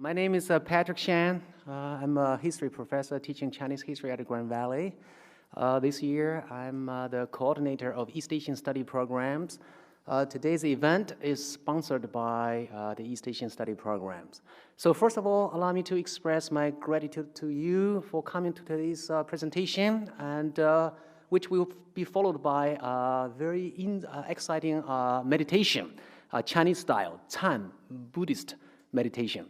My name is Patrick Chiang. I'm a history professor teaching Chinese history at Grand Valley. This year, I'm the coordinator of East Asian Study Programs. Today's event is sponsored by the East Asian Study Programs. So first of all, allow me to express my gratitude to you for coming to today's presentation, and which will be followed by a very exciting meditation, Chinese style, Chiang Buddhist meditation.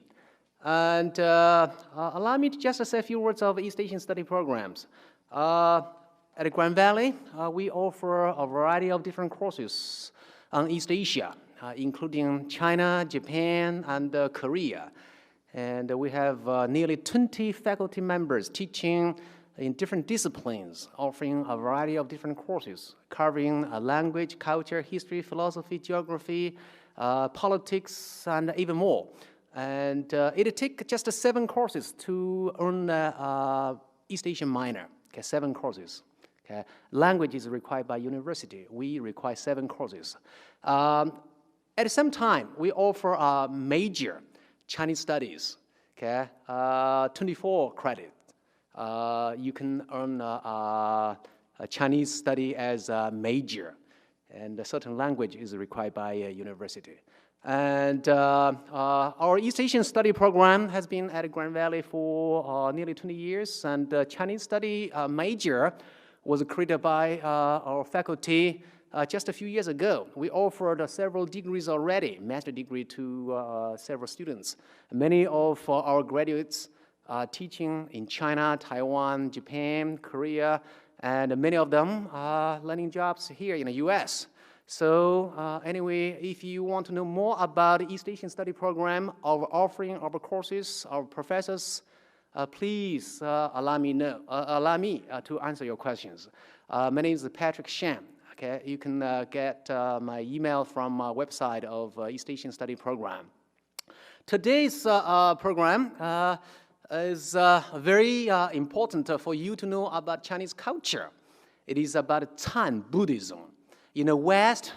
And allow me to just say a few words of East Asian Study Programs. At Grand Valley, we offer a variety of different courses on East Asia, including China, Japan, and Korea. And we have nearly 20 faculty members teaching in different disciplines, offering a variety of different courses, covering language, culture, history, philosophy, geography, politics, and even more. And it takes just 7 courses to earn East Asian minor, 7 courses. Language is required by university. We require 7 courses. At the same time, we offer a major Chinese studies, 24 credits. You can earn a Chinese study as a major, and a certain language is required by a university. And our East Asian Study Program has been at Grand Valley for nearly 20 years, and the Chinese study major was created by our faculty just a few years ago. We offered several degrees already, master degree to several students. Many of our graduates are teaching in China, Taiwan, Japan, Korea, and many of them are landing jobs here in the US. So anyway, if you want to know more about the East Asian Study Program, our offering, our courses, our professors, please allow me to answer your questions. My name is Patrick Chiang. You can get my email from my website of East Asian Study Program. Today's program is very important for you to know about Chinese culture. It is about Chiang Buddhism. In the West,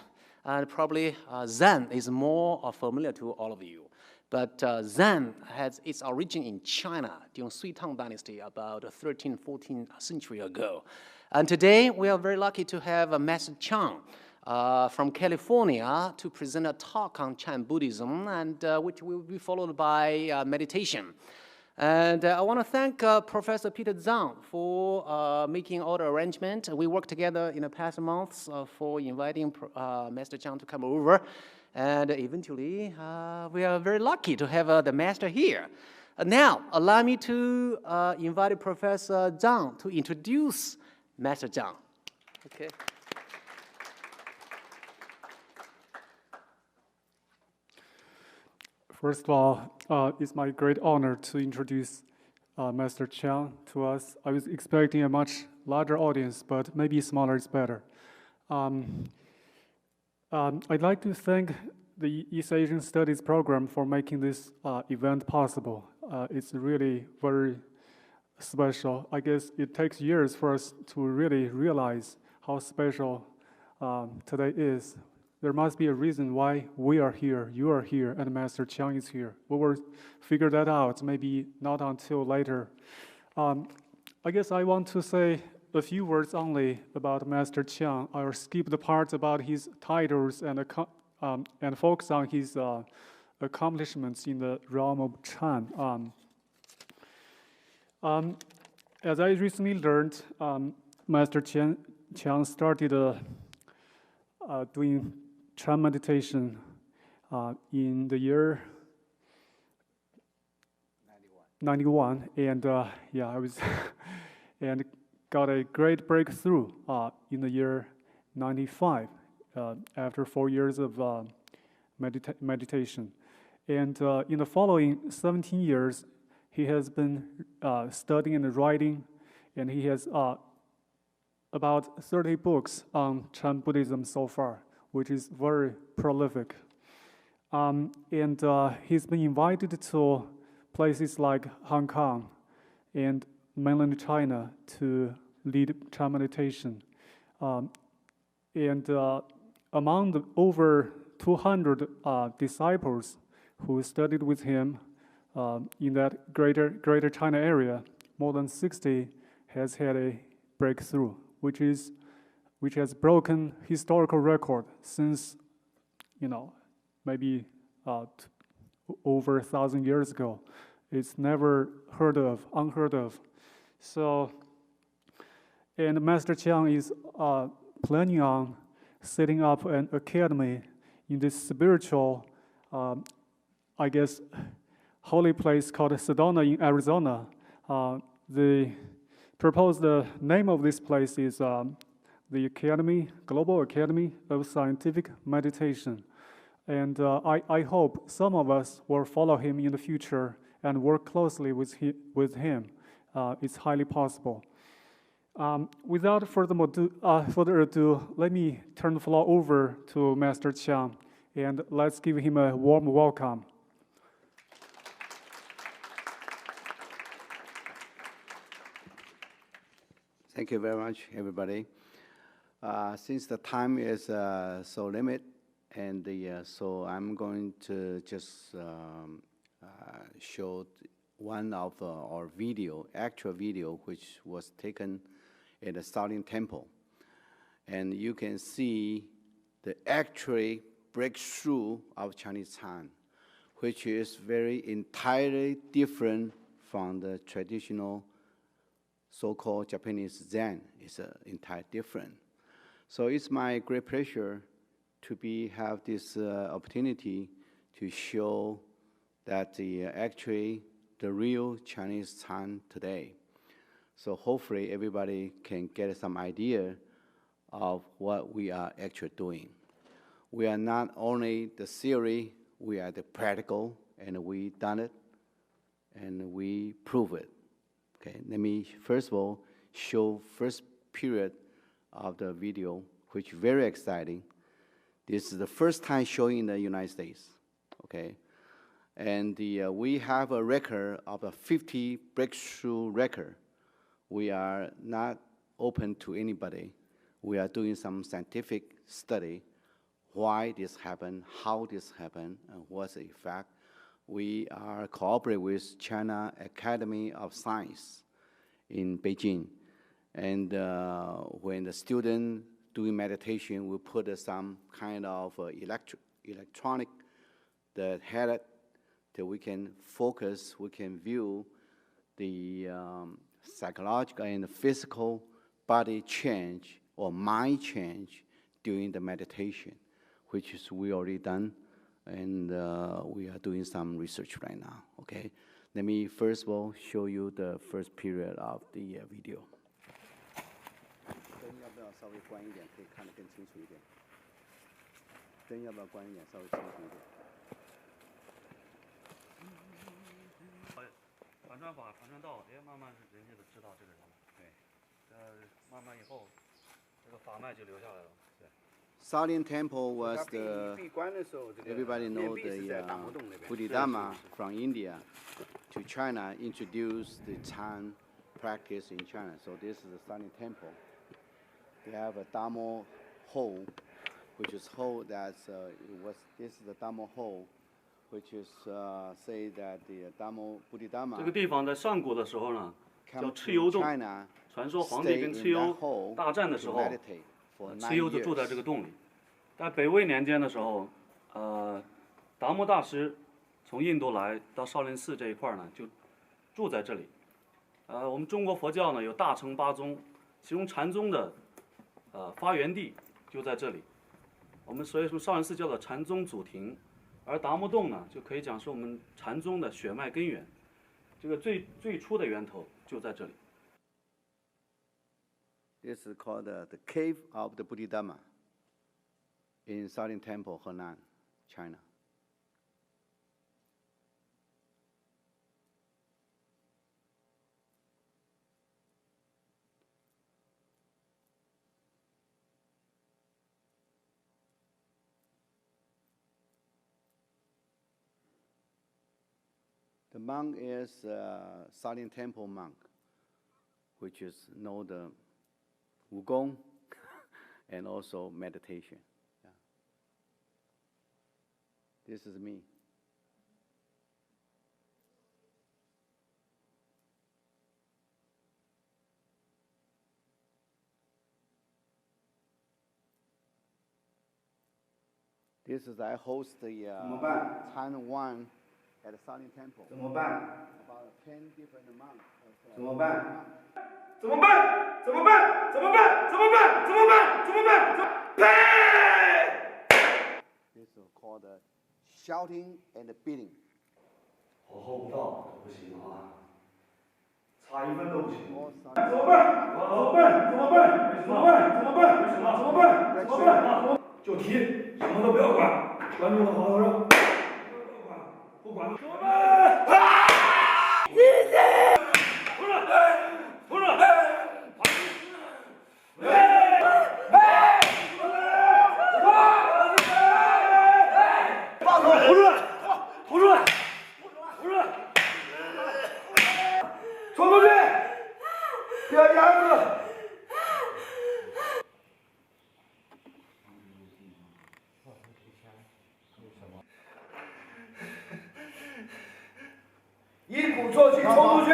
probably Zen is more familiar to all of you. But Zen has its origin in China during Sui Tang Dynasty about 13th, 14th century ago. And today, we are very lucky to have Master Chiang from California to present a talk on Chiang Buddhism, and which will be followed by meditation. And I want to thank Professor Peter Zhang for making all the arrangements. We worked together in the past months for inviting Master Chiang to come over. And eventually, we are very lucky to have the master here. Now, allow me to invite Professor Zhang to introduce Master Zhang. Okay. First of all, it's my great honor to introduce Master Chiang to us. I was expecting a much larger audience, but maybe smaller is better. I'd like to thank the East Asian Studies Program for making this event possible. It's really very special. I guess it takes years for us to really realize how special today is. There must be a reason why we are here, you are here, and Master Chiang is here. We will figure that out, maybe not until later. I guess I want to say a few words only about Master Chiang. I'll skip the parts about his titles and focus on his accomplishments in the realm of Chiang. As I recently learned, Master Chiang started doing Chiang meditation in the year 91, and I was and got a great breakthrough in the year 95 after 4 years of meditation. And in the following 17 years, he has been studying and writing, and he has about 30 books on Chiang Buddhism so far, which is very prolific. And he's been invited to places like Hong Kong and mainland China to lead Chiang meditation. And among the over 200 disciples who studied with him, in that Greater China area, more than 60 has had a breakthrough, which has broken historical record since, maybe over 1,000 years ago. It's never unheard of. So, and Master Chiang is planning on setting up an academy in this spiritual, holy place called Sedona in Arizona. The proposed name of this place is the Global Academy of Scientific Meditation. And I hope some of us will follow him in the future and work closely with him. It's highly possible. Without further ado, let me turn the floor over to Master Chiang, and let's give him a warm welcome. Thank you very much, everybody. Since the time is so limited, and so I'm going to just show one of our actual video, which was taken at the Shaolin Temple. And you can see the actual breakthrough of Chinese Chan, which is very entirely different from the traditional so-called Japanese Zen. It's entirely different. So it's my great pleasure to have this opportunity to show that actually the real Chinese Chan today. So hopefully everybody can get some idea of what we are actually doing. We are not only the theory, we are the practical, and we done it, and we prove it. Okay, let me first of all show first period of the video, which is very exciting. This is the first time showing in the United States, okay? And we have a record of a 50 breakthrough record. We are not open to anybody. We are doing some scientific study, why this happened, how this happened, and what's the effect. We are cooperating with China Academy of Science in Beijing. And when the student doing meditation, we put some kind of electronic that head that we can focus, we can view the psychological and physical body change or mind change during the meditation, which is we already done, and we are doing some research right now, okay? Let me first of all show you the first period of the video. 灯要不要稍微关一点，可以看得更清楚一点。灯要不要关一点，稍微清楚一点。反转道，慢慢人家就知道这个人了。对，慢慢以后，这个法脉就留下来了。对。Shaolin Temple was everybody know the Bodhidharma from India to China introduced the Chan practice in China. So this is the Shaolin Temple. They have a Dharma hole, which is hole that's this is the Dharma hole, which is say that the Bodhidharma 这个地方在上古的时候呢，叫蚩尤洞。传说皇帝跟蚩尤大战的时候，蚩尤就住在这个洞里。在北魏年间的时候，达摩大师从印度来到少林寺这一块呢，就住在这里。我们中国佛教呢有大乘八宗，其中禅宗的发源地就在这里。我们所以说少林寺叫做禅宗祖庭，而达摩洞呢就可以讲是我们禅宗的血脉根源，这个最初的源头就在这里。This is called the Cave of the Bodhidharma in Shaolin Temple, Henan, China. The monk is Shaolin Temple monk, which is know the Wugong and also meditation. Yeah. This is me. This is I host the Chiang 1 at the Starling Temple. 怎么办？ About 10 different months. 怎么办？怎么办？怎么办？怎么办？怎么办？怎么办？怎么办？This is called shouting and beating. 火候不到可不行啊，差1分都不行。怎么办？怎么办？怎么办？怎么办？怎么办？怎么办？怎么办？就踢，什么都不要管，观众的好好说，不管，怎么办？谢谢。不是，不是，放手，吐出来，吐出来，吐出来，冲出去，掉牙子。一鼓作气，冲出去！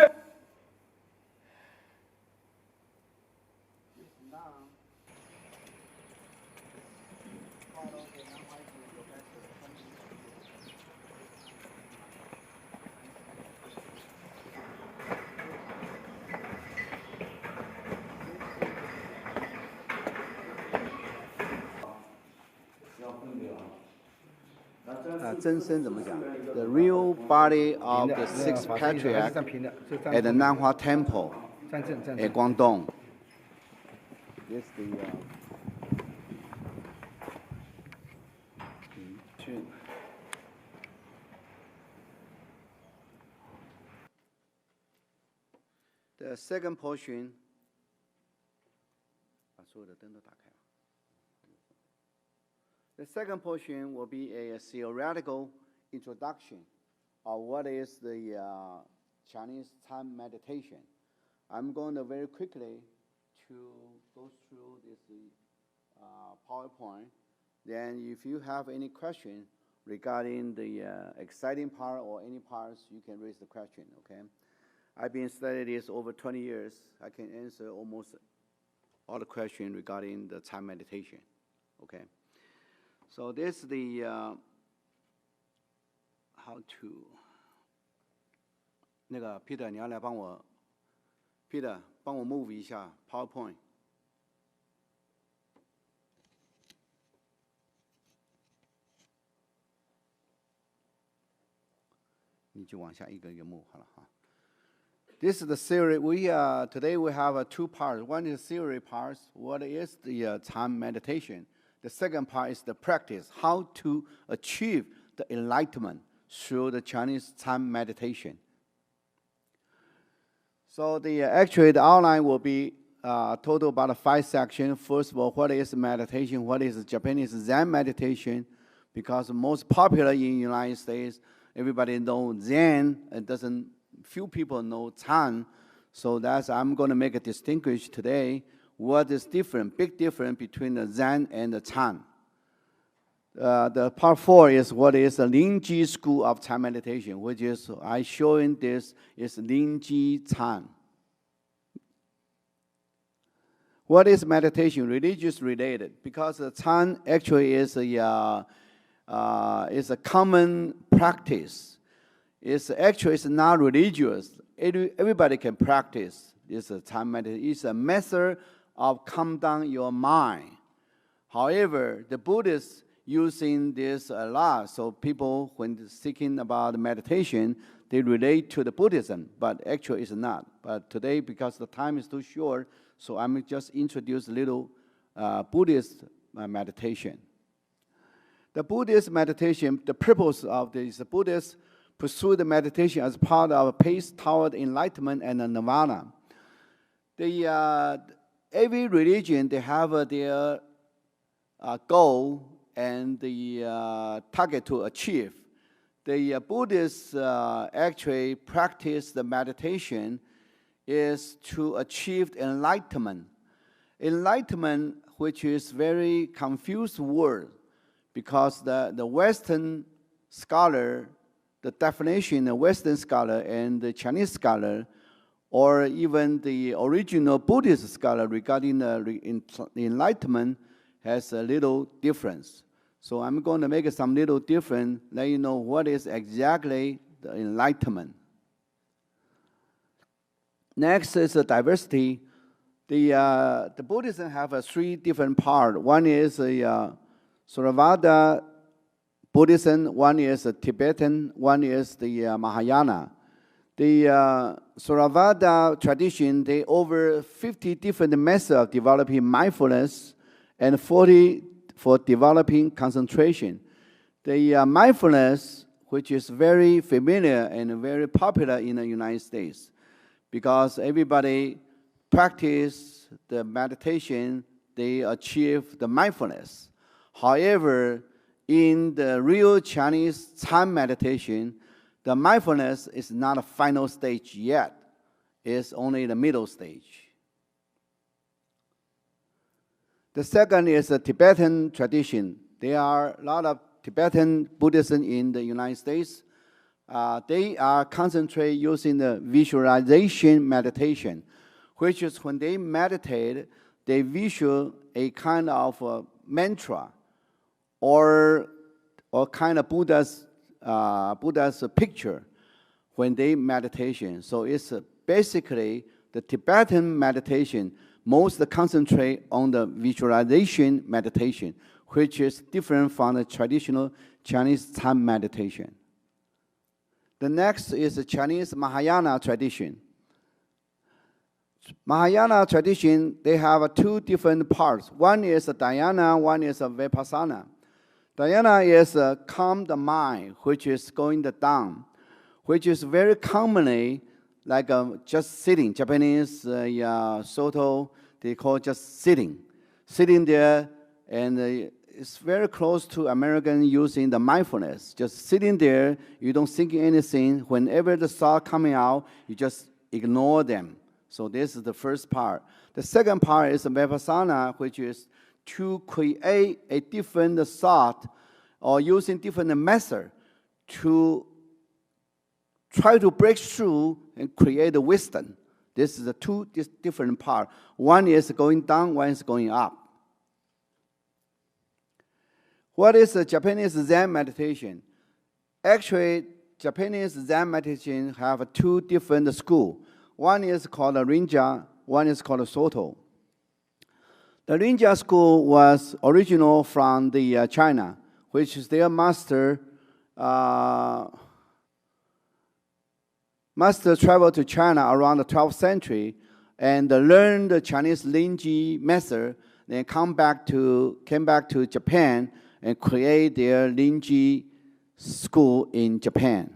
真身怎么讲 ？The real body of the sixth patriarch at the Nanhua Temple at Guangdong. This the second portion. 把所有的灯都打开。The second portion will be a theoretical introduction of what is the Chinese time meditation. I'm going to very quickly to go through this PowerPoint. Then if you have any question regarding the exciting part or any parts, you can raise the question, okay? I've been studying this over 20 years. I can answer almost all the questions regarding the time meditation, okay? So this is the how to 那个 Peter 你要来帮我 Peter 帮我 move 一下 PowerPoint。你就往下一个一个 move 好了哈。This is the theory. Today we have two parts. One is theory parts. What is the time meditation? The second part is the practice, how to achieve the enlightenment through the Chinese time meditation. So actually the outline will be total about 5 sections. First of all, what is meditation? What is Japanese Zen meditation? Because most popular in the United States, everybody knows Zen. Few people know Chan. So I'm going to make a distinguish today. What is different, big difference between the Zen and the Chan. The part 4 is what is the Lingji school of time meditation, which is, I showing this is Lingji Chan. What is meditation? Religious related, because the Chan actually is a common practice. It's not religious. Everybody can practice. It's a time meditation. It's a method of calm down your mind. However, the Buddhists using this a lot, so people, when seeking about meditation, they relate to the Buddhism, but actually it's not. But today, because the time is too short, so I'm just introduce a little Buddhist meditation. The Buddhist meditation, the purpose of this, the Buddhists pursue the meditation as part of a path toward enlightenment and nirvana. Every religion, they have their goal and the target to achieve. The Buddhists actually practice the meditation is to achieve enlightenment. Enlightenment, which is very confused word, because the Western scholar, the definition, the Western scholar and the Chinese scholar, or even the original Buddhist scholar regarding the Enlightenment has a little difference. So I'm going to make some little different, let you know what is exactly the Enlightenment. Next is the diversity. The Buddhism have three different parts. One is Theravada Buddhism, one is Tibetan, one is the Mahayana. The Theravada tradition, they over 50 different methods of developing mindfulness and 40 for developing concentration. The mindfulness, which is very familiar and very popular in the United States, because everybody practice the meditation, they achieve the mindfulness. However, in the real Chinese Chan meditation, the mindfulness is not a final stage yet. It's only the middle stage. The second is the Tibetan tradition. There are a lot of Tibetan Buddhism in the United States. They are concentrate using the visualization meditation, which is when they meditate, they visual a kind of a mantra or kind of Buddha's picture when they meditation. So it's basically the Tibetan meditation most concentrate on the visualization meditation, which is different from the traditional Chinese Chan meditation. The next is the Chinese Mahayana tradition. Mahayana tradition, they have two different parts. One is dhyana, one is vipassana. Dhyana is calm the mind, which is going down, which is very commonly like just sitting. Japanese Soto, they call just sitting. Sitting there, and it's very close to American using the mindfulness. Just sitting there, you don't think anything. Whenever the thought coming out, you just ignore them. So this is the first part. The second part is vipassana, which is to create a different thought or using different method to try to break through and create a wisdom. This is the two different parts. One is going down, one is going up. What is the Japanese Zen meditation? Actually, Japanese Zen meditation have two different schools. One is called Rinja, one is called Soto. The Rinja school was original from the China, which is their master traveled to China around the 12th century and learned the Chinese Linji method, then came back to Japan and create their Linji school in Japan.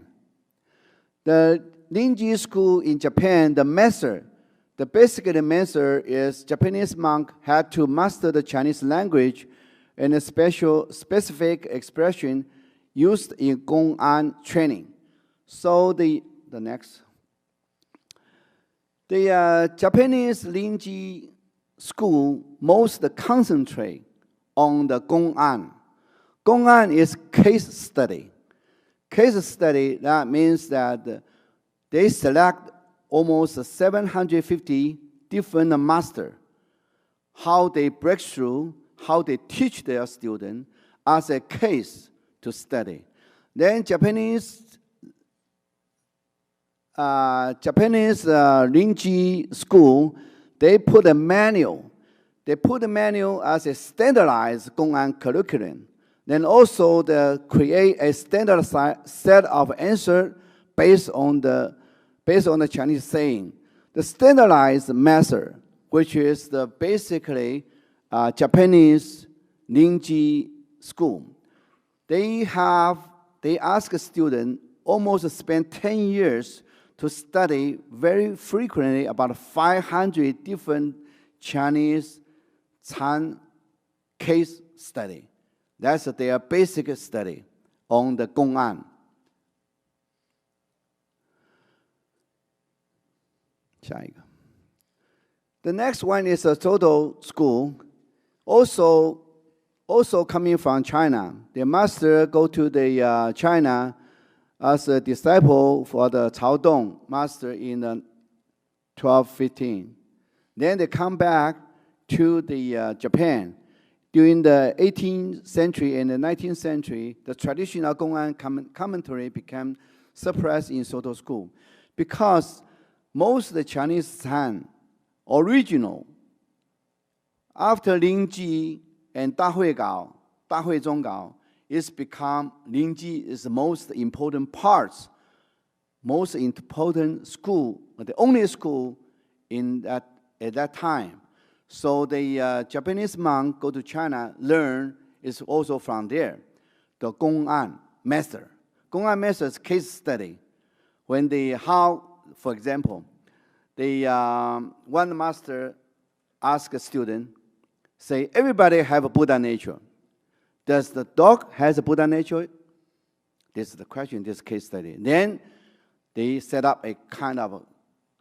The Linji school in Japan, the basic method is Japanese monk had to master the Chinese language and a specific expression used in Gong'an training. So the next. The Japanese Linji school most concentrate on the Gong'an. Gong'an is case study. Case study, that means that they select almost 750 different masters, how they break through, how they teach their students as a case to study. Then Japanese Linji school, they put a manual. They put the manual as a standardized Gong'an curriculum. Then also they create a standardized set of answers based on the Chinese saying. The standardized method, which is the basically Japanese Linji school, they ask a student almost spend 10 years to study very frequently about 500 different Chinese Chan case study. That's their basic study on the Gong'an. The next one is a Soto school, also coming from China. The master go to the China as a disciple for the Caodong master in 1215. Then they come back to the Japan during the 18th century and the 19th century, the traditional Gong'an commentary became suppressed in Soto school because most of the Chinese Han original after Lingji and Dahui Gao, Dahui Zhonggao, it's become Lingji is the most important parts, most important school, the only school at that time. So the Japanese monk go to China, learn is also from there. The Gong'an method. Gong'an method is case study. When for example, one master asked a student, say, everybody have a Buddha nature. Does the dog has a Buddha nature? This is the question, this case study. Then they set up a kind of a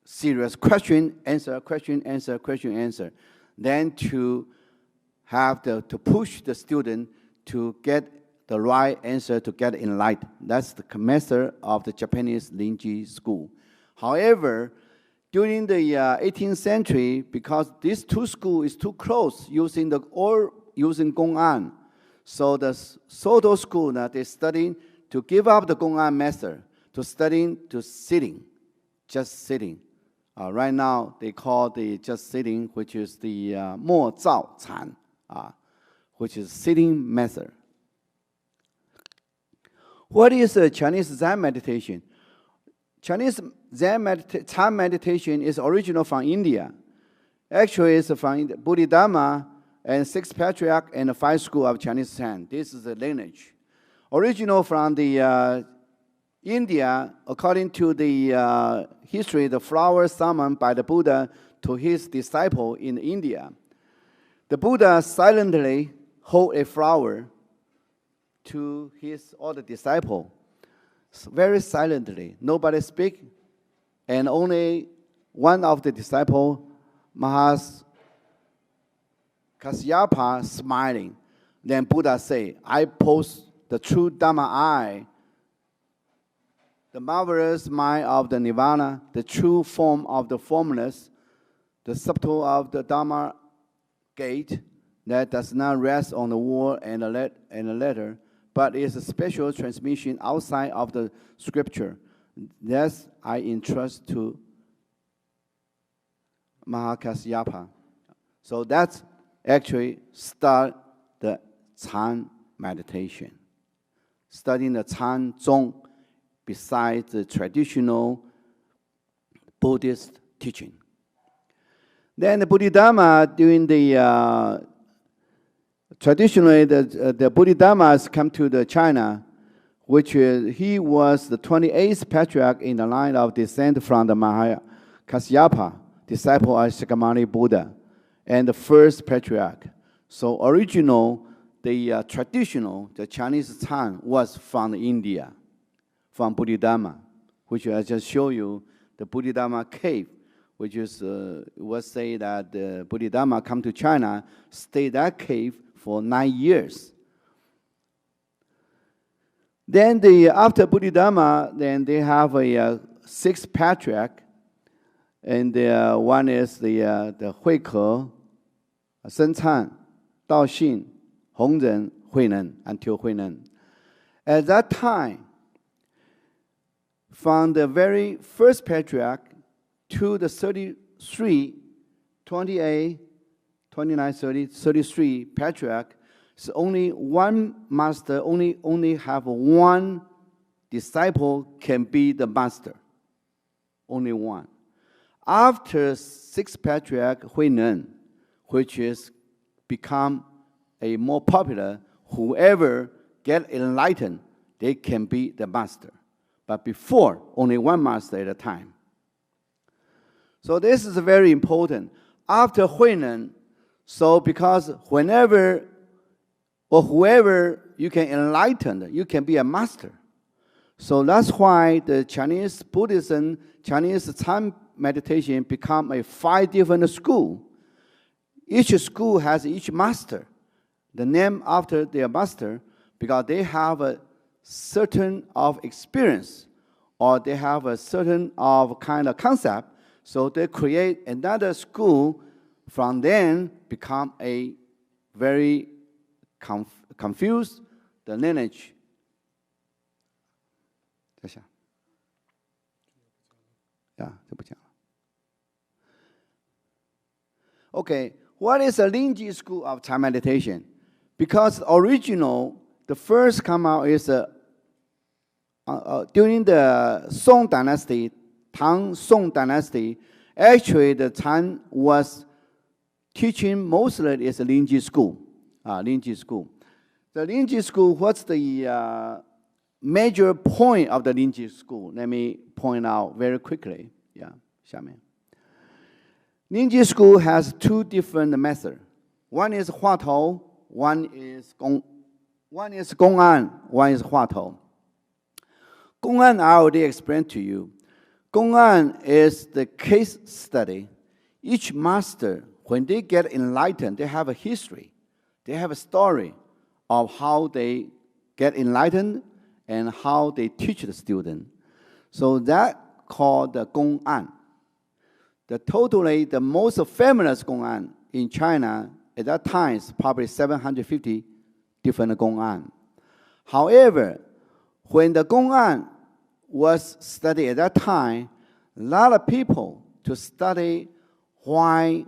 serious question, answer, question, answer, question, answer. Then to push the student to get the right answer, to get enlightened. That's the method of the Japanese Lingji school. However, during the 18th century, because these two schools is too close, using Gong'an, so the Soto school now they studying to give up the Gong'an method, to studying to sitting, just sitting. Right now they call the just sitting, which is the Mo Zao Can, which is sitting method. What is Chinese Zen meditation? Chinese Zen meditation is original from India. Actually, it's from Bodhidharma and 6 patriarchs and the 5 schools of Chinese Zen. This is the lineage. Original from the India, according to the history, the flower summoned by the Buddha to his disciple in India. The Buddha silently hold a flower to his other disciple, very silently. Nobody speak, and only one of the disciples, Mahas Kasyapa, smiling. Then Buddha say, I post the true Dhamma eye, the marvelous mind of the Nirvana, the true form of the formless, the subtle of the Dhamma gate that does not rest on the word and a letter, but is a special transmission outside of the scripture. Thus, I entrust to Mahakasyapa. So that's actually start the Chan meditation. Studying the Chan Zong besides the traditional Buddhist teaching. Then the Bodhidharma, during the traditionally the Bodhidharmas come to China, which he was the 28th patriarch in the line of descent from the Mahakasyapa, disciple of Shakyamuni Buddha, and the first patriarch. So original, the traditional, the Chinese Chan was from India, from Bodhidharma, which I just show you, the Bodhidharma cave, which is, was say that the Bodhidharma come to China, stay that cave for 9 years. Then after Bodhidharma, then they have a 6th patriarch, and one is the Huike, Shen Can, Dao Xin, Hongren, Huinan, until Huinan. At that time, from the very first patriarch to the 33, 28, 29, 30, 33 patriarch, so only one master, only have one disciple can be the master. Only one. After 6th patriarch, Huinan, which is become a more popular, whoever get enlightened, they can be the master. But before, only one master at a time. So this is very important. After Huinan, so because whenever or whoever you can enlighten, you can be a master. So that's why the Chinese Buddhism, Chinese Chan meditation become a 5 different schools. Each school has each master, the name after their master, because they have a certain of experience or they have a certain of kind of concept. So they create another school, from then become a very confuse the lineage. 在想，这不讲了。Okay, what is the Linji school of Chan meditation? Because the first come out is during the Song dynasty, Tang Song dynasty. Actually, the Chan was teaching mostly is the Linji school. Linji school. The Linji school, what's the major point of the Linji school? Let me point out very quickly. 下面 Linji school has two different methods. One is 话头, one is 公案, one is 话头. 公案 I already explained to you. 公案 is the case study. Each master, when they get enlightened, they have a history. They have a story of how they get enlightened and how they teach the student. So that called the 公案. The most famous 公案 in China at that time is probably 750 different 公案. However, when the 公案 was studied at that time, a lot of people to study why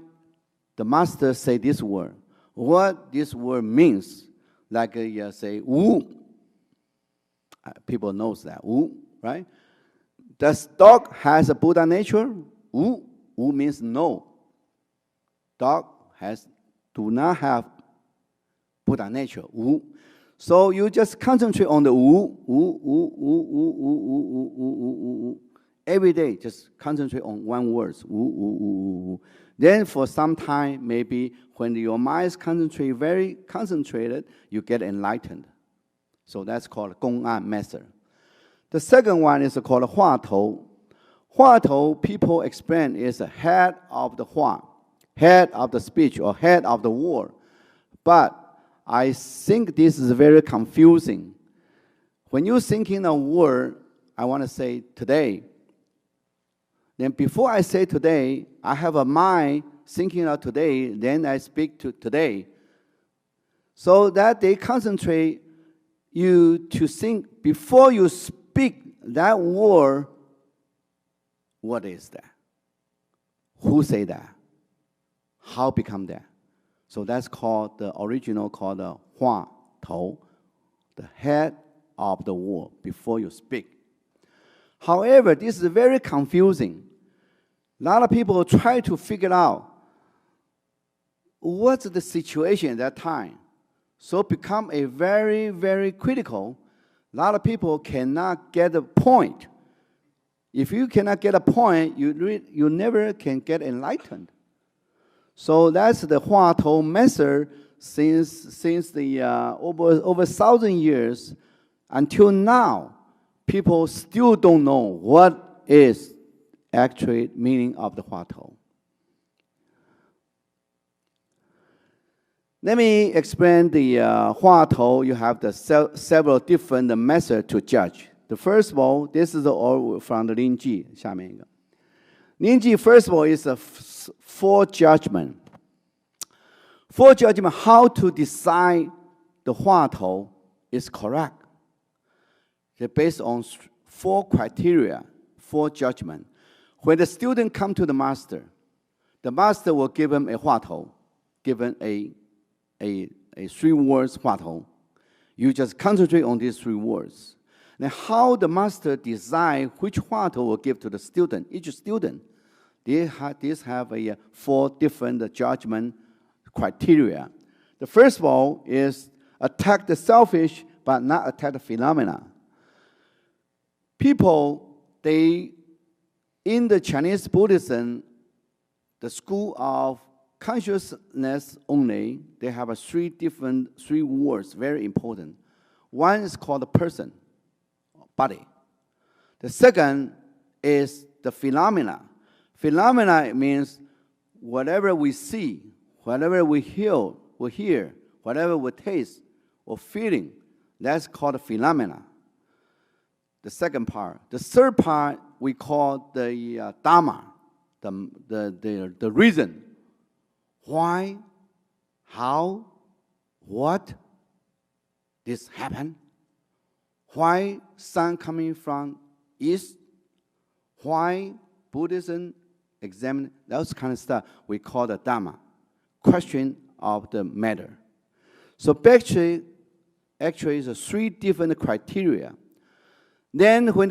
the master say this word, what this word means. Like you say, wu. People knows that, wu, right? Does dog has a Buddha nature? Wu. Wu means no. Dog do not have Buddha nature. Wu. So you just concentrate on the wu, wu, wu, wu, wu, wu, wu, wu, wu, wu, wu. Every day, just concentrate on one word. Wu, wu, wu, wu, wu. Then for some time, maybe when your mind is very concentrated, you get enlightened. So that's called 公案 method. The second one is called 话头. 话头, people explain, is the head of the 话, head of the speech, or head of the word. But I think this is very confusing. When you think in a word, I want to say today. Then before I say today, I have a mind thinking of today, then I speak to today. So that they concentrate you to think before you speak that word, what is that? Who say that? How become that? So that's called the original called the 话头, the head of the word before you speak. However, this is very confusing. A lot of people try to figure out what's the situation at that time. So become a very, very critical. A lot of people cannot get a point. If you cannot get a point, you never can get enlightened. So that's the 话头 method since the over 1,000 years until now. People still don't know what is actually meaning of the 话头. Let me explain the 话头. You have the several different methods to judge. The first of all, this is all from the Linji. 下面一个 Linji, first of all, is a four judgment. Four judgment, how to decide the 话头 is correct. They're based on four criteria, four judgment. When the student come to the master will give him a 话头, given a 3 words 话头. You just concentrate on these 3 words. Now, how the master decide which 话头will give to the student, each student, these have a 4 different judgment criteria. The first of all is attack the selfish, but not attack the phenomena. People, in the Chinese Buddhism, the school of consciousness only, they have 3 words, very important. One is called the person, body. The second is the phenomena. Phenomena means whatever we see, whatever we hear, whatever we taste or feeling, that's called a phenomena. The second part. The third part we call the Dharma, the reason. Why, how, what, this happen? Why sun coming from east? Why Buddhism examine those kind of stuff we call the Dharma, question of the matter. So actually it's 3 different criteria. Then when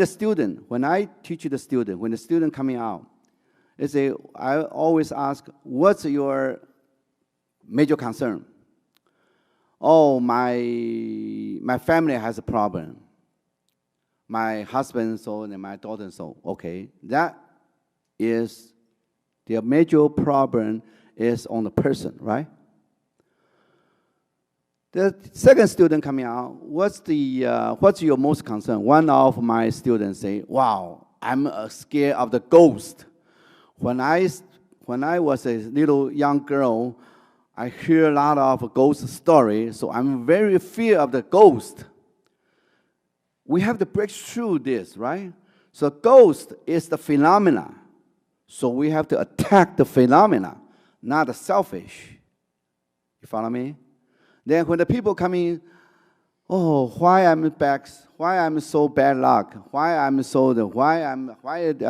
I teach the student, when the student coming out, I always ask, what's your major concern? Oh, my family has a problem. My husband so and my daughter so. Okay, that is the major problem is on the person, right? The second student coming out, what's your most concern? One of my students say, wow, I'm scared of the ghost. When I was a little young girl, I hear a lot of ghost stories, so I'm very fear of the ghost. We have to break through this, right? So ghost is the phenomena. So we have to attack the phenomena, not the selfish. You follow me? Then when the people come in, oh, why I'm so bad luck? Why I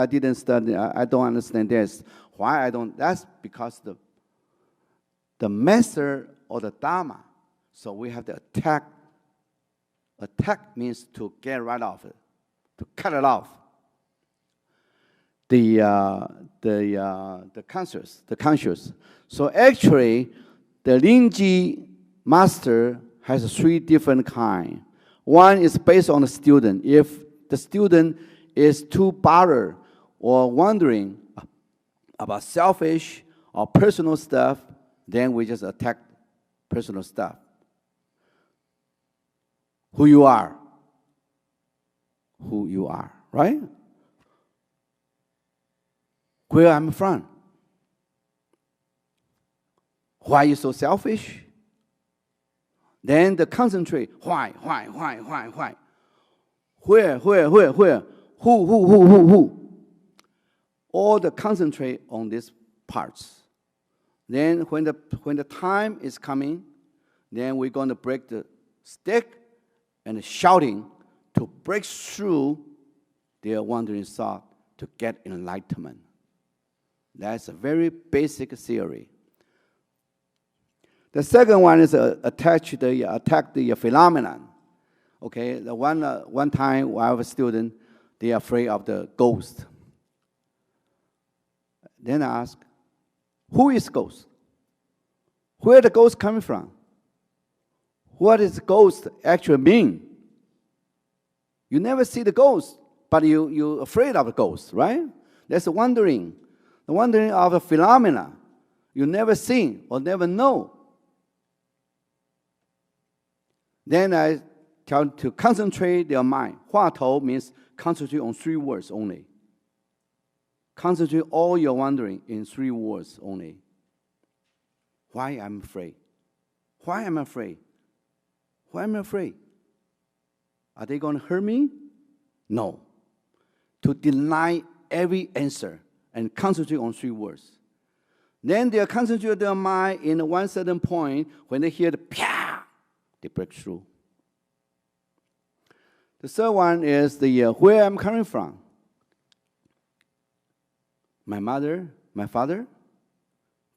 didn't study? I don't understand this. Why I don't? That's because the master or the Dharma. So we have to attack. Attack means to get rid of it, to cut it off. The conscious. So actually, the Linji master has 3 different kinds. One is based on the student. If the student is too bothered or wondering about selfish or personal stuff, then we just attack personal stuff. Who you are, right? Where I'm from. Why are you so selfish? Then the concentrate, why? Where? Who? All the concentrate on these parts. Then when the time is coming, then we're going to break the stick and shouting to break through their wandering thought to get enlightenment. That's a very basic theory. The second one is attack the phenomenon. Okay, the one time I have a student, they are afraid of the ghost. Then I ask, who is ghost? Where the ghost coming from? What does ghost actually mean? You never see the ghost, but you're afraid of the ghost, right? That's the wondering of a phenomena you never seen or never know. Then I tell to concentrate their mind. 话头 means concentrate on 3 words only. Concentrate all your wondering in 3 words only. Why I'm afraid? Why am I afraid? Why am I afraid? Are they going to hurt me? No. To deny every answer and concentrate on 3 words. Then they concentrate their mind in one certain point. When they hear the pia, they break through. The third one is where I'm coming from. My mother, my father.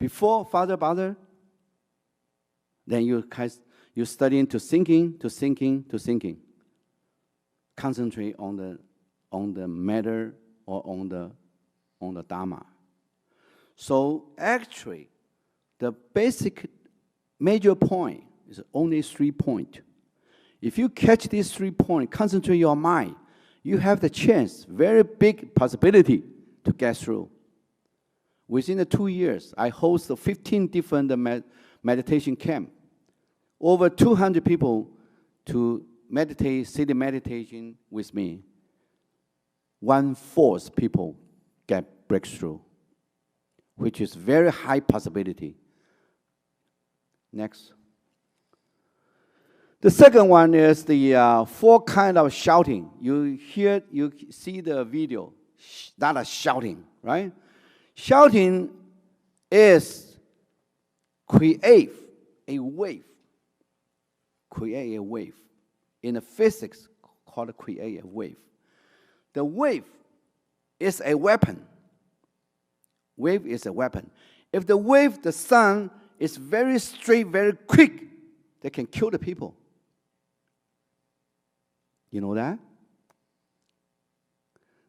Before father, mother. Then you're studying to thinking. Concentrate on the matter or on the Dharma. So actually, the basic major point is only 3 points. If you catch these 3 points, concentrate your mind, you have the chance, very big possibility to get through. Within the 2 years, I host 15 different meditation camps. Over 200 people to meditate, city meditation with me. 1/4 people get breakthrough, which is very high possibility. Next. The second one is the 4 kind of shouting. You see the video, that is shouting, right? Shouting is create a wave. Create a wave. in the physics called create a wave. The wave is a weapon. Wave is a weapon. If the wave, the sun, is very straight, very quick, they can kill the people. You know that?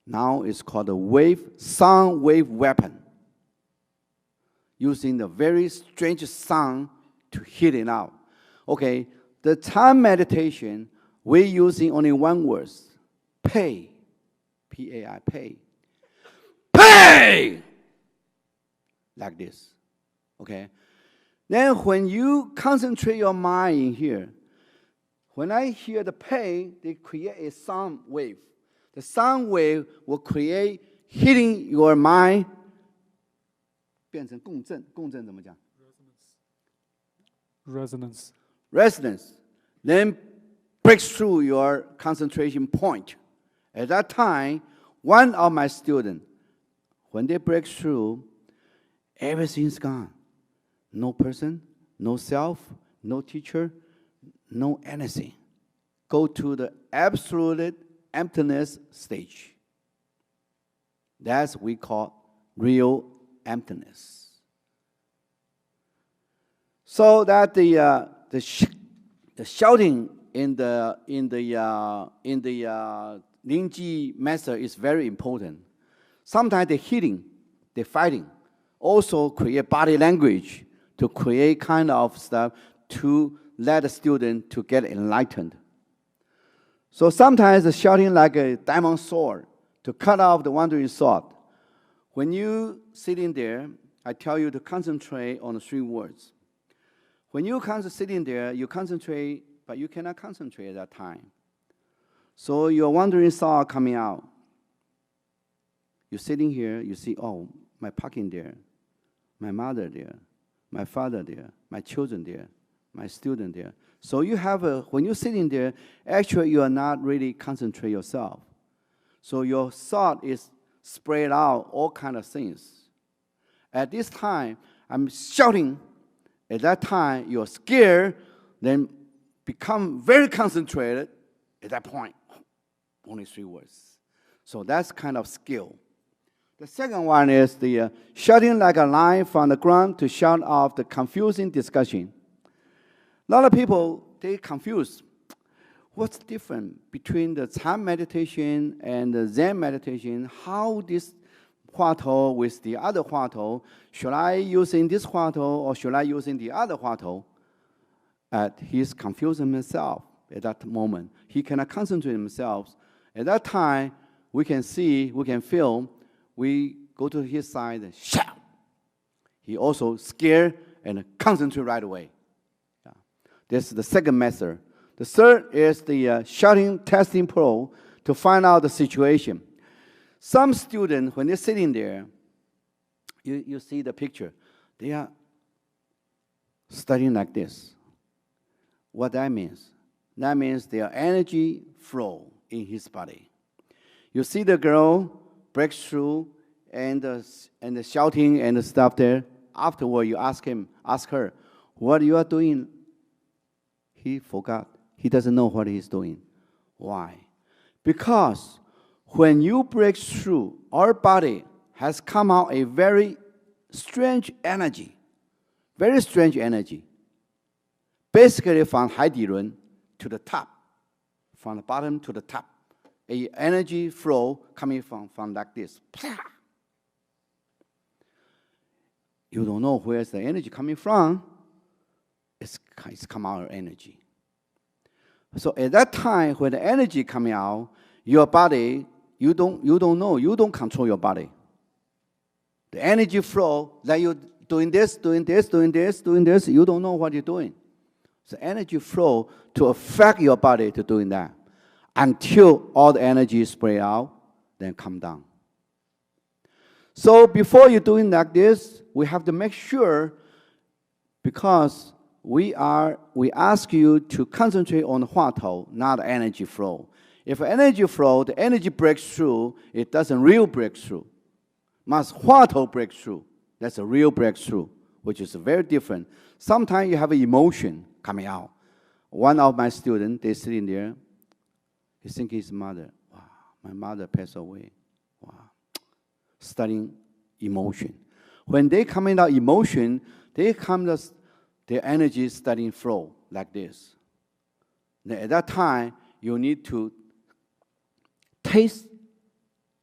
Now it's called a sound wave weapon. Using the very strange sound to hit it out. Okay, the time meditation, we're using only one word. Pay. P-A-I, pay. Pay! Like this. Okay? Then when you concentrate your mind in here, when I hear the pay, they create a sound wave. The sound wave will create hitting your mind. 变成共振，共振怎么讲？ Resonance. Resonance. Then breaks through your concentration point. At that time, one of my students, when they break through, everything's gone. No person, no self, no teacher, no anything. Go to the absolute emptiness stage. That's what we call real emptiness. So that the shouting in the Lingji method is very important. Sometimes the hitting, the fighting, also create body language to create kind of stuff to let the student to get enlightened. So sometimes the shouting like a diamond sword to cut off the wandering thought. When you sitting there, I tell you to concentrate on the 3 words. When you sitting there, you concentrate, but you cannot concentrate at that time. So your wandering thought coming out. You're sitting here, you see, oh, my parking there, my mother there, my father there, my children there, my student there. So you have when you're sitting there, actually you are not really concentrate yourself. So your thought is spread out, all kind of things. At this time, I'm shouting. At that time, you're scared, then become very concentrated. At that point, only 3 words. So that's kind of skill. The second one is the shouting like a lion from the ground to shout off the confusing discussion. A lot of people, they confuse. What's different between the time meditation and the Zen meditation? How this huatou with the other huatou, should I using this huatou or should I using the other huatou? He's confusing himself at that moment. He cannot concentrate himself. At that time, we can see, we can feel, we go to his side and shout. He also scared and concentrate right away. Yeah. This is the second method. The third is the shouting testing pro to find out the situation. Some students, when they're sitting there, you see the picture, they are studying like this. What that means? That means their energy flow in his body. You see the girl breaks through and the shouting and the stuff there. Afterward, you ask her, what you are doing? He forgot. He doesn't know what he's doing. Why? Because when you break through, our body has come out a very strange energy. Very strange energy. Basically from Heidilun to the top. From the bottom to the top. A energy flow coming from like this. You don't know where's the energy coming from. It's come out of energy. So at that time, when the energy coming out, your body, you don't know, you don't control your body. The energy flow, that you're doing this, doing this, doing this, doing this, you don't know what you're doing. The energy flow to affect your body to doing that until all the energy is spread out, then come down. So before you're doing like this, we have to make sure, because we ask you to concentrate on the huatou, not the energy flow. If energy flow, the energy breaks through, it doesn't real breakthrough. Must huatou break through. That's a real breakthrough, which is very different. Sometimes you have an emotion coming out. One of my students, they're sitting there, he think his mother, wow, my mother passed away. Wow. Studying emotion. When they come in our emotion, they come to their energy studying flow like this. Then at that time, you need to taste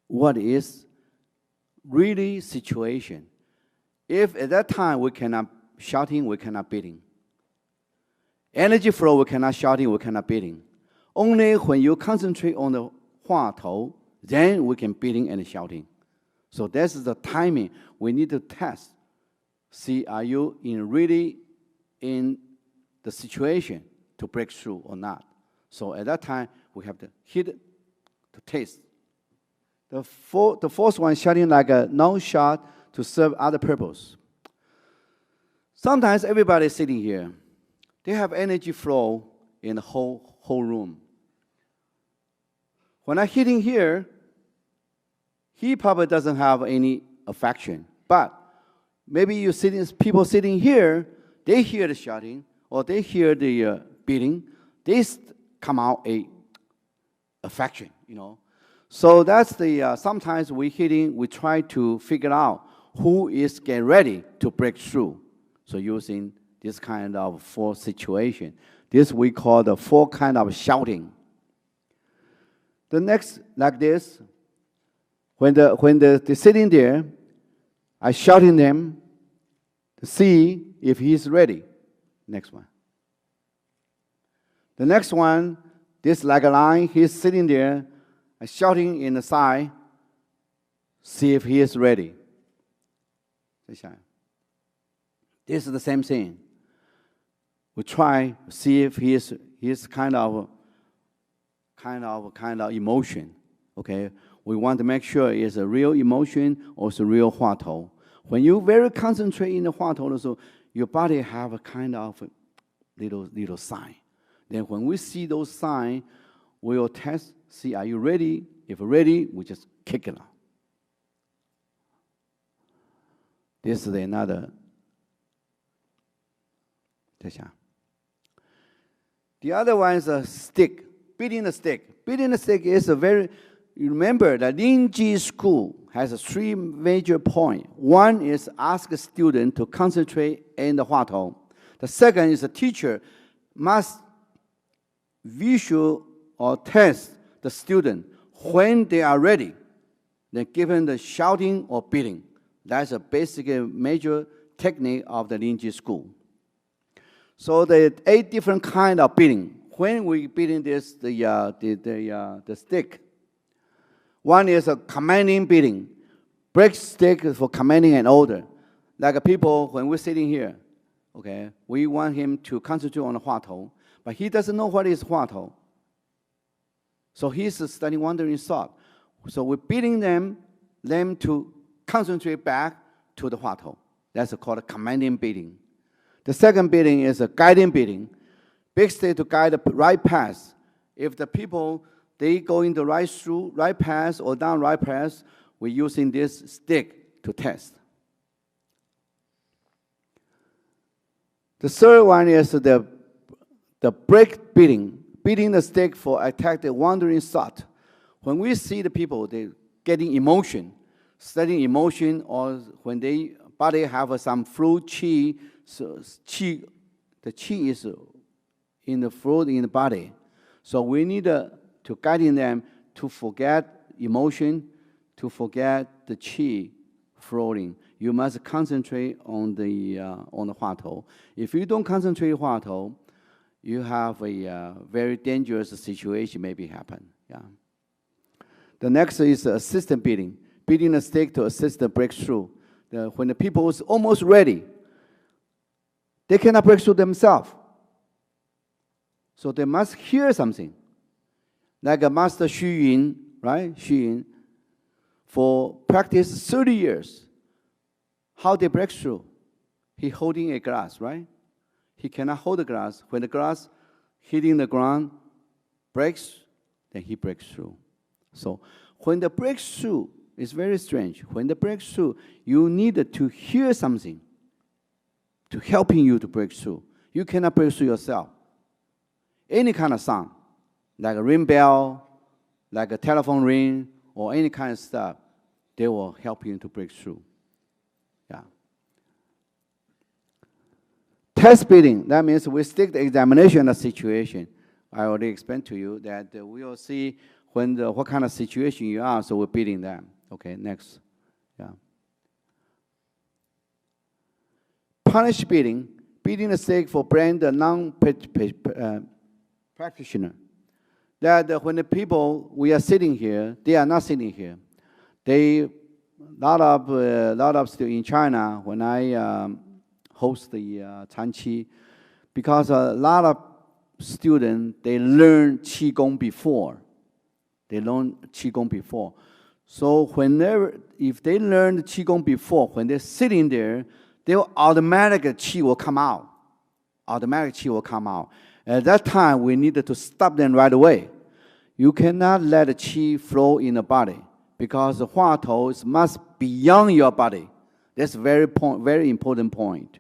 what is really situation. If at that time we cannot shouting, we cannot beating. Energy flow, we cannot shouting, we cannot beating. Only when you concentrate on the 话头, then we can beating and shouting. So this is the timing we need to test. See, are you really in the situation to break through or not? So at that time, we have to hit it, to taste. The fourth one, shouting like a no shot to serve other purpose. Sometimes everybody sitting here, they have energy flow in the whole room. When I'm hitting here, he probably doesn't have any affection. But maybe people sitting here, they hear the shouting or they hear the beating. They come out a affection, you know. So that's the sometimes we try to figure out who is getting ready to break through. So using this kind of 4 situation, this we call the 4 kind of shouting. The next, like this, when they're sitting there, I shouting them to see if he's ready. Next one. The next one, this like a line, he's sitting there, I shouting in the side, see if he is ready. This is the same thing. We try to see if he is kind of emotion. Okay, we want to make sure it's a real emotion or it's a real 话头. When you very concentrate in the 话头, so your body have a kind of little sign. Then when we see those signs, we will test, see, are you ready? If ready, we just kick it out. This is another. The other one is a stick, beating the stick. Beating the stick is a very, you remember the Linji school has 3 major points. One is ask a student to concentrate in the 话头. The second is a teacher must visual or test the student when they are ready, then given the shouting or beating. That's a basic major technique of the Linji school. So the 8 different kind of beating. When we beating this, the stick, one is a commanding beating. Break stick is for commanding an order. Like people, when we're sitting here, okay, we want him to concentrate on the 话头, but he doesn't know what is 话头. So he's studying wandering thought. So we're beating them to concentrate back to the 话头. That's called a commanding beating. The second beating is a guiding beating. Big stick to guide the right path. If the people, they go in the right path or down right path, we're using this stick to test. The third one is the break beating. Beating the stick for attack the wandering thought. When we see the people, they getting emotion, studying emotion, or when they body have some flow qi, so the qi is in the flow in the body. So we need to guiding them to forget emotion, to forget the qi flowing. You must concentrate on the 话头. If you don't concentrate 话头, you have a very dangerous situation maybe happen. Yeah. The next is assistant beating. Beating the stick to assist the breakthrough. When the people is almost ready, they cannot break through themselves. So they must hear something. Like a Master Xu Yun, right? Xu Yun, for practice 30 years. How they break through? He holding a glass, right? He cannot hold the glass. When the glass hitting the ground breaks, then he breaks through. So when the breakthrough is very strange. When the breakthrough, you need to hear something to helping you to break through. You cannot break through yourself. Any kind of sound, like a ring bell, like a telephone ring or any kind of stuff, they will help you to break through. Yeah. Test bidding, that means we stick the examination of the situation. I already explained to you that we will see what kind of situation you are, so we're bidding them. Okay, next. Yeah. Punish bidding, bidding the stick for brand non-practitioner. That when the people we are sitting here, they are not sitting here. They, lot of still in China, when I host the Chanqi, because a lot of students, they learn Qigong before. They learn Qigong before. So if they learn Qigong before, when they're sitting there, they will automatically Qi will come out. Automatic Qi will come out. At that time, we needed to stop them right away. You cannot let the Qi flow in the body because the Hua Tou is much beyond your body. That's a very important point.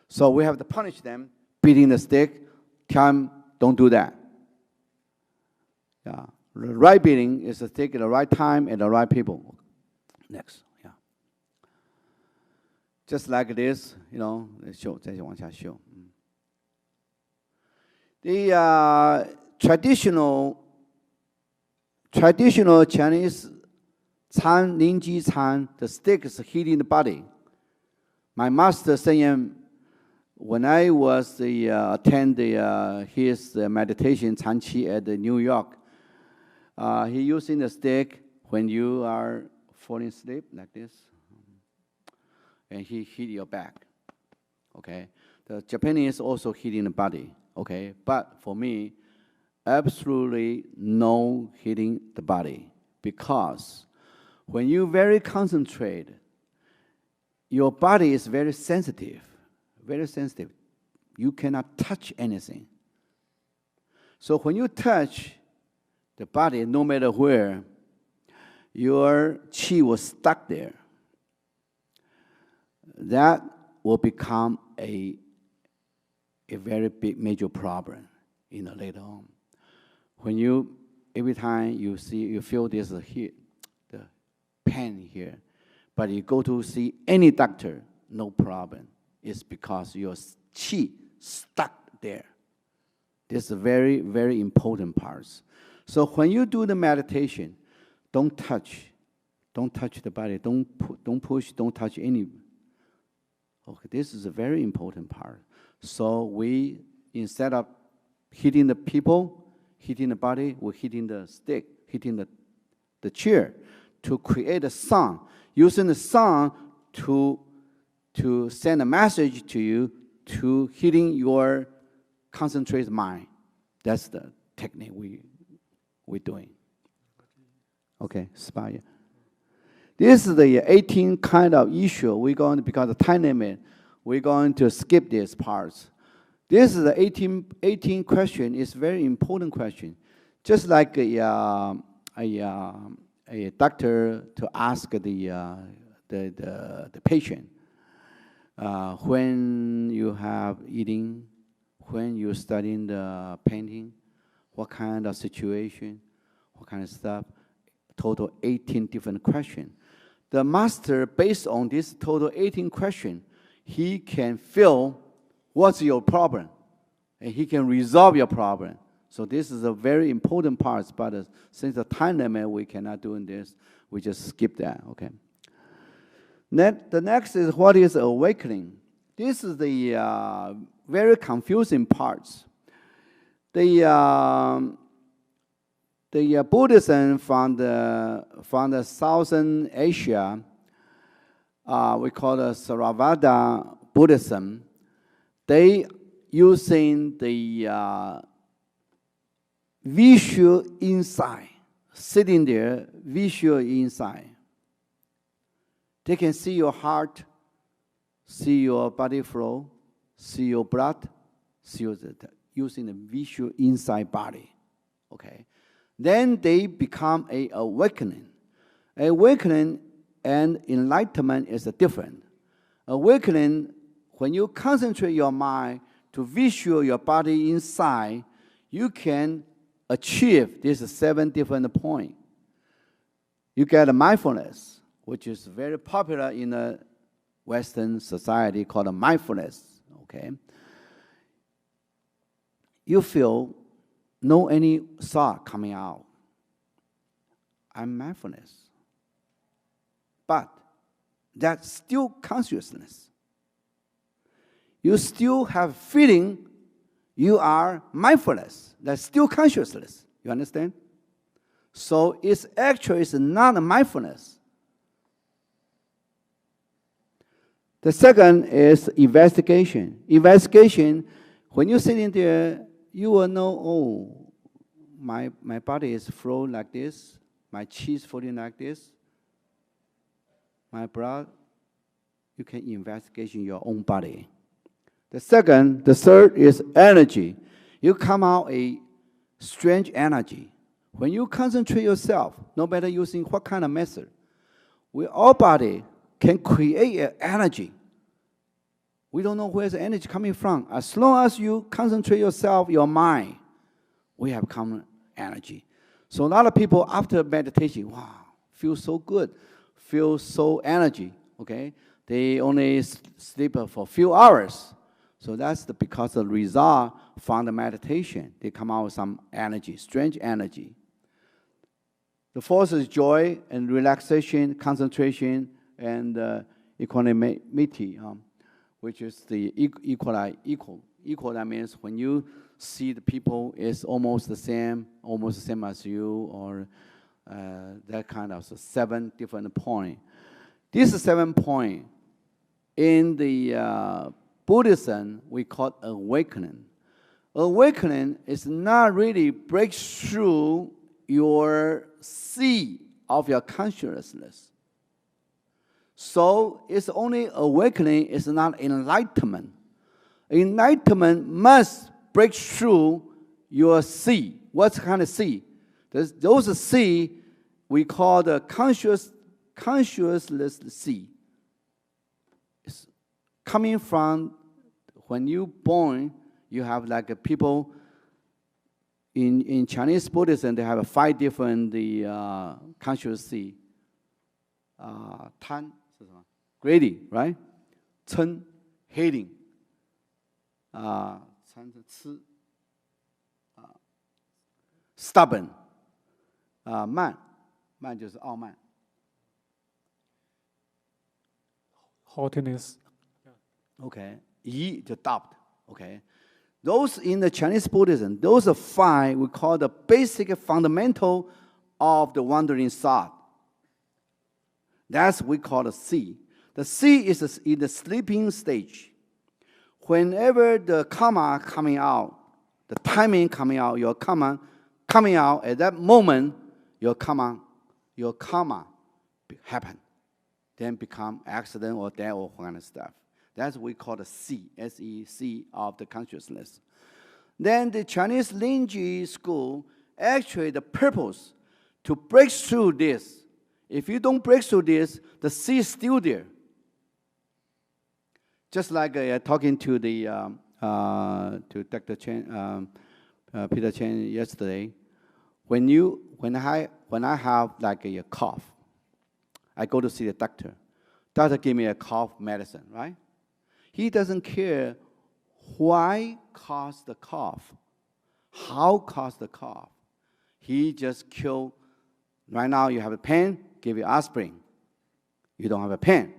So we have to punish them, beating the stick, tell them, don't do that. Yeah. The right beating is to stick at the right time and the right people. Next. Yeah. Just like this, you know, show. The traditional Chinese Chan, Ningji Chan, the stick is hitting the body. My master saying, when I was attend his meditation Chanqi at New York, he using the stick when you are falling asleep like this, and he hit your back. Okay, the Japanese also hitting the body. Okay, but for me, absolutely no hitting the body, because when you very concentrate, your body is very sensitive. Very sensitive. You cannot touch anything. So when you touch the body, no matter where, your qi was stuck there. That will become a very big major problem later on. When every time you feel this heat, the pain here, but you go to see any doctor, no problem. It's because your qi stuck there. This is a very, very important part. So when you do the meditation, don't touch the body, don't push, don't touch any. Okay, this is a very important part. So we, instead of hitting the people, hitting the body, we're hitting the stick, hitting the chair to create a sound, using the sound to send a message to you, to hitting your concentrated mind. That's the technique we're doing. Okay, Spire. This is the 18 kind of issue. We're going to, because of time limit, we're going to skip these parts. This is the 18 question. It's a very important question. Just like a doctor to ask the patient, when you have eating, when you're studying the painting, what kind of situation, what kind of stuff, total 18 different questions. The master, based on this total 18 questions, he can feel what's your problem, and he can resolve your problem. So this is a very important part, but since the time limit, we cannot do this. We just skip that, okay? The next is what is awakening. This is the very confusing parts. The Buddhism from the Southern Asia, we call the Theravada Buddhism. They using the visual insight, sitting there, visual insight. They can see your heart, see your body flow, see your blood, using the visual inside body. Okay. Then they become a awakening. Awakening and enlightenment is different. Awakening, when you concentrate your mind to visual your body inside, you can achieve these 7 different points, you get a mindfulness, which is very popular in a Western society called a mindfulness, okay? You feel no any thought coming out. I'm mindfulness. But that's still consciousness. You still have feeling you are mindfulness. That's still consciousness. You understand? So it's actually not a mindfulness. The second is investigation. Investigation, when you're sitting there, you will know, oh, my body is flowing like this, my chi is flowing like this, my blood, you can investigate your own body. The third is energy. You come out a strange energy. When you concentrate yourself, no matter using what kind of method, our body can create an energy. We don't know where the energy coming from. As long as you concentrate yourself, your mind, we have common energy. So a lot of people after meditation, wow, feel so good, feel so energy, okay? They only sleep for a few hours. So that's because of the result from the meditation. They come out with some energy, strange energy. The fourth is joy and relaxation, concentration, and equanimity, which is the equal. Equal, that means when you see the people is almost the same as you, or that kind of 7 different points. These 7 points, in the Buddhism, we call awakening. Awakening is not really break through your sea of your consciousness. So it's only awakening, it's not enlightenment. Enlightenment must break through your sea. What kind of sea? Those sea we call the consciousness sea. It's coming from when you born, you have like a people in Chinese Buddhism, they have 5 different conscious sea. 贪 是什么? Greedy, right? 嗔 hating. 贪是痴. Stubborn. 慢就是傲慢. Haughtiness. Okay. 疑 就 doubt. Okay. Those in the Chinese Buddhism, those are 5 we call the basic fundamental of the wandering thought. That's we call the sea. The sea is in the sleeping stage. Whenever the karma coming out, the timing coming out, your karma coming out, at that moment, your karma happen. Then become accident or death or kind of stuff. That's what we call the sea, S-E-C of the consciousness. Then the Chinese Linji school, actually the purpose to break through this. If you don't break through this, the sea is still there. Just like talking to the to Dr. Chen, Peter Chen yesterday. When I have like a cough, I go to see the doctor. Doctor give me a cough medicine, right? He doesn't care why caused the cough, how caused the cough. He just kill. Right now you have a pain, give you aspirin. You don't have a pain,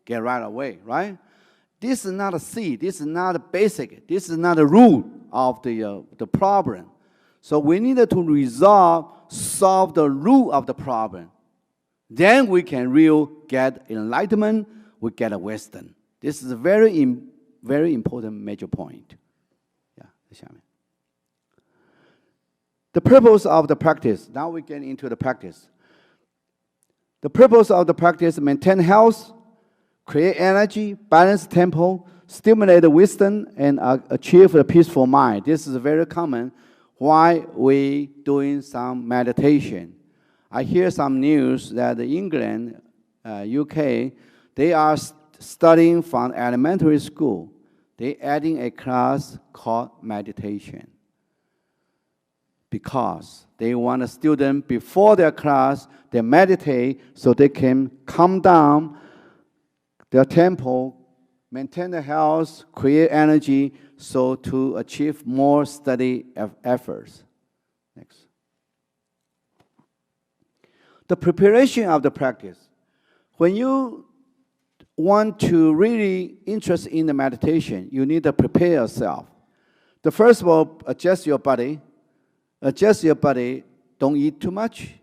get right away, right? This is not a seed. This is not a basic. This is not a root of the problem. So we needed to solve the root of the problem. Then we can get enlightenment. We get a wisdom. This is a very important major point. The purpose of the practice. Now we get into the practice. The purpose of the practice: maintain health, create energy, balance tempo, stimulate the wisdom, and achieve a peaceful mind. This is very common. Why we doing some meditation? I hear some news that England, UK, they are studying from elementary school. They adding a class called meditation. because they want a student before their class, they meditate so they can calm down their tempo, maintain the health, create energy, so to achieve more study efforts. Next. The preparation of the practice. When you want to really interest in the meditation, you need to prepare yourself. The first of all, adjust your body. Adjust your body. Don't eat too much.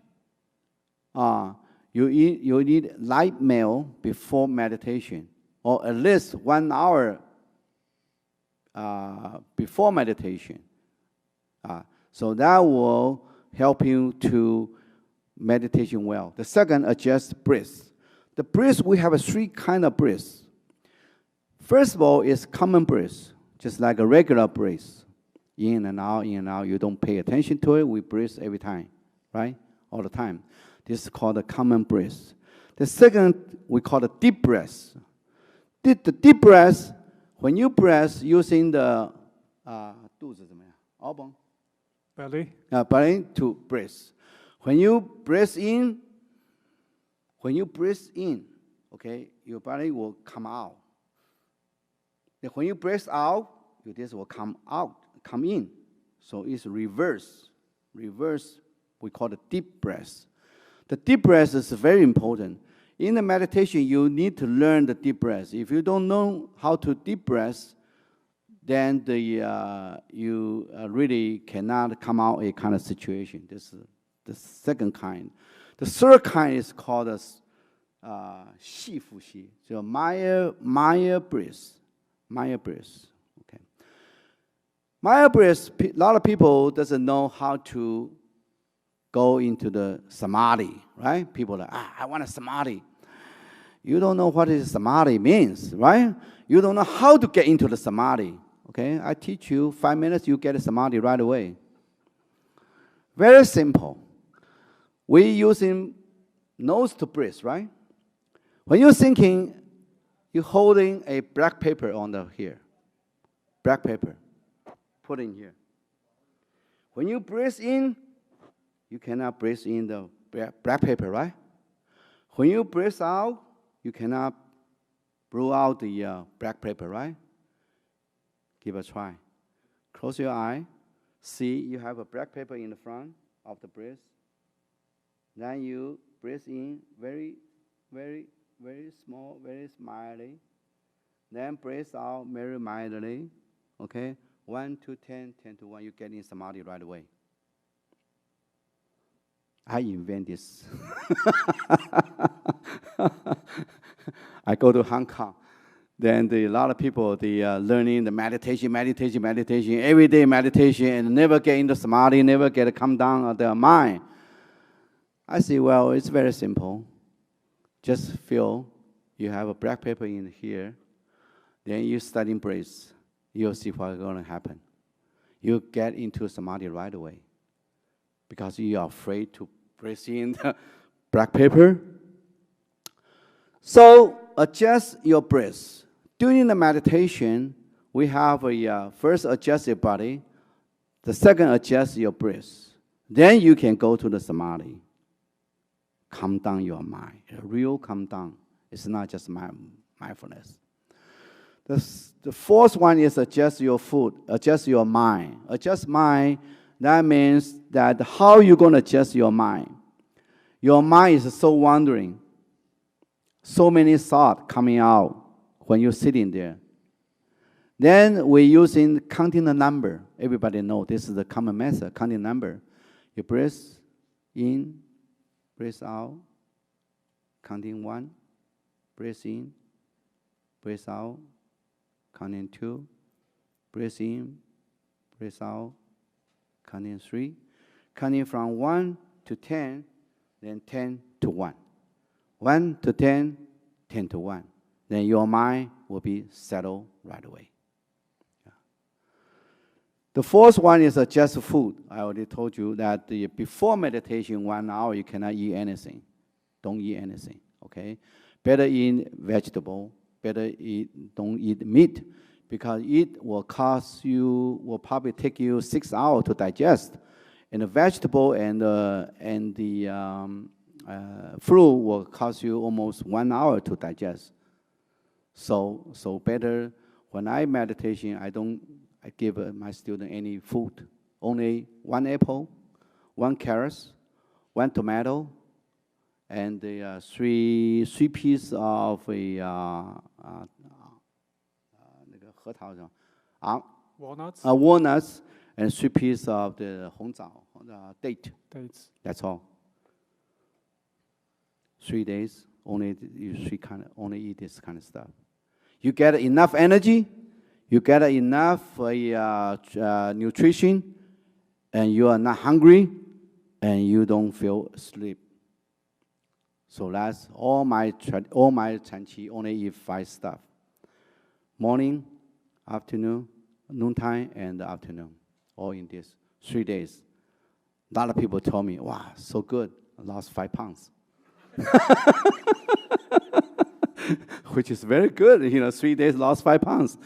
You need light meal before meditation, or at least 1 hour before meditation. So that will help you to meditation well. The second, adjust breath. The breath, we have 3 kinds of breath. First of all, is common breath, just like a regular breath. In and out, in and out. You don't pay attention to it. We breathe every time, right? All the time. This is called a common breath. The second, we call it deep breath. The deep breath, when you breathe using the 肚子怎么样？腰部 Belly. Belly to breathe. When you breathe in, okay, your body will come out. And when you breathe out, this will come out, come in. So it's reverse. Reverse, we call it deep breath. The deep breath is very important. In the meditation, you need to learn the deep breath. If you don't know how to deep breath, then you really cannot come out a kind of situation. This is the second kind. The third kind is called 细呼吸, so Maya breath. Maya breath. Okay. Maya breath, a lot of people doesn't know how to go into the samadhi, right? People are like, I want a samadhi. You don't know what is samadhi means, right? You don't know how to get into the samadhi. Okay, I teach you 5 minutes, you get a samadhi right away. Very simple. We using nose to breathe, right? When you're thinking, you're holding a black paper on the here. Black paper. Put in here. When you breathe in, you cannot breathe in the black paper, right? When you breathe out, you cannot blow out the black paper, right? Give it a try. Close your eye. See, you have a black paper in the front of the breath. Then you breathe in very, very, very small, very mildly. Then breathe out very mildly. Okay? 1 to 10, 10 to 1. You get in samadhi right away. I invent this. I go to Hong Kong. Then a lot of people, they are learning the meditation, everyday meditation, and never get into samadhi, never get a calm down of their mind. I say, well, it's very simple. Just feel you have a black paper in here. Then you study breath. You'll see what's going to happen. You get into samadhi right away because you are afraid to breathe in the black paper. So adjust your breath. During the meditation, we have a first adjust your body. The second, adjust your breath. Then you can go to the samadhi. Calm down your mind. A real calm down. It's not just mindfulness. The fourth one is adjust your food, adjust your mind. Adjust mind, that means that how you're going to adjust your mind. Your mind is so wandering. So many thoughts coming out when you're sitting there. Then we're using counting the number. Everybody knows this is the common method, counting number. You breathe in, breathe out, counting 1, breathe in, breathe out, counting 2, breathe in, breathe out, counting 3, counting from 1 to 10, then 10 to 1. 1 to 10, 10 to 1. Then your mind will be settled right away. Yeah. The fourth one is adjust food. I already told you that before meditation, 1 hour, you cannot eat anything. Don't eat anything, okay? Better eat vegetable. Better don't eat meat, because it will probably take you 6 hours to digest. And the vegetable and the fruit will cost you almost 1 hour to digest. So better, when I meditation, I give my student any food. Only 1 apple, 1 carrot, 1 tomato, and 3 pieces of walnuts, and 3 pieces of the 红枣 dates. That's all. 3 days, only eat this kind of stuff. You get enough energy, you get enough nutrition, and you are not hungry, and you don't feel sleep. So that's all my Chanqi only eat 5 stuff: morning, afternoon, noontime, and afternoon. All in this 3 days. A lot of people told me, "Wow, so good! I lost 5 pounds." Which is very good, 3 days lost 5 pounds.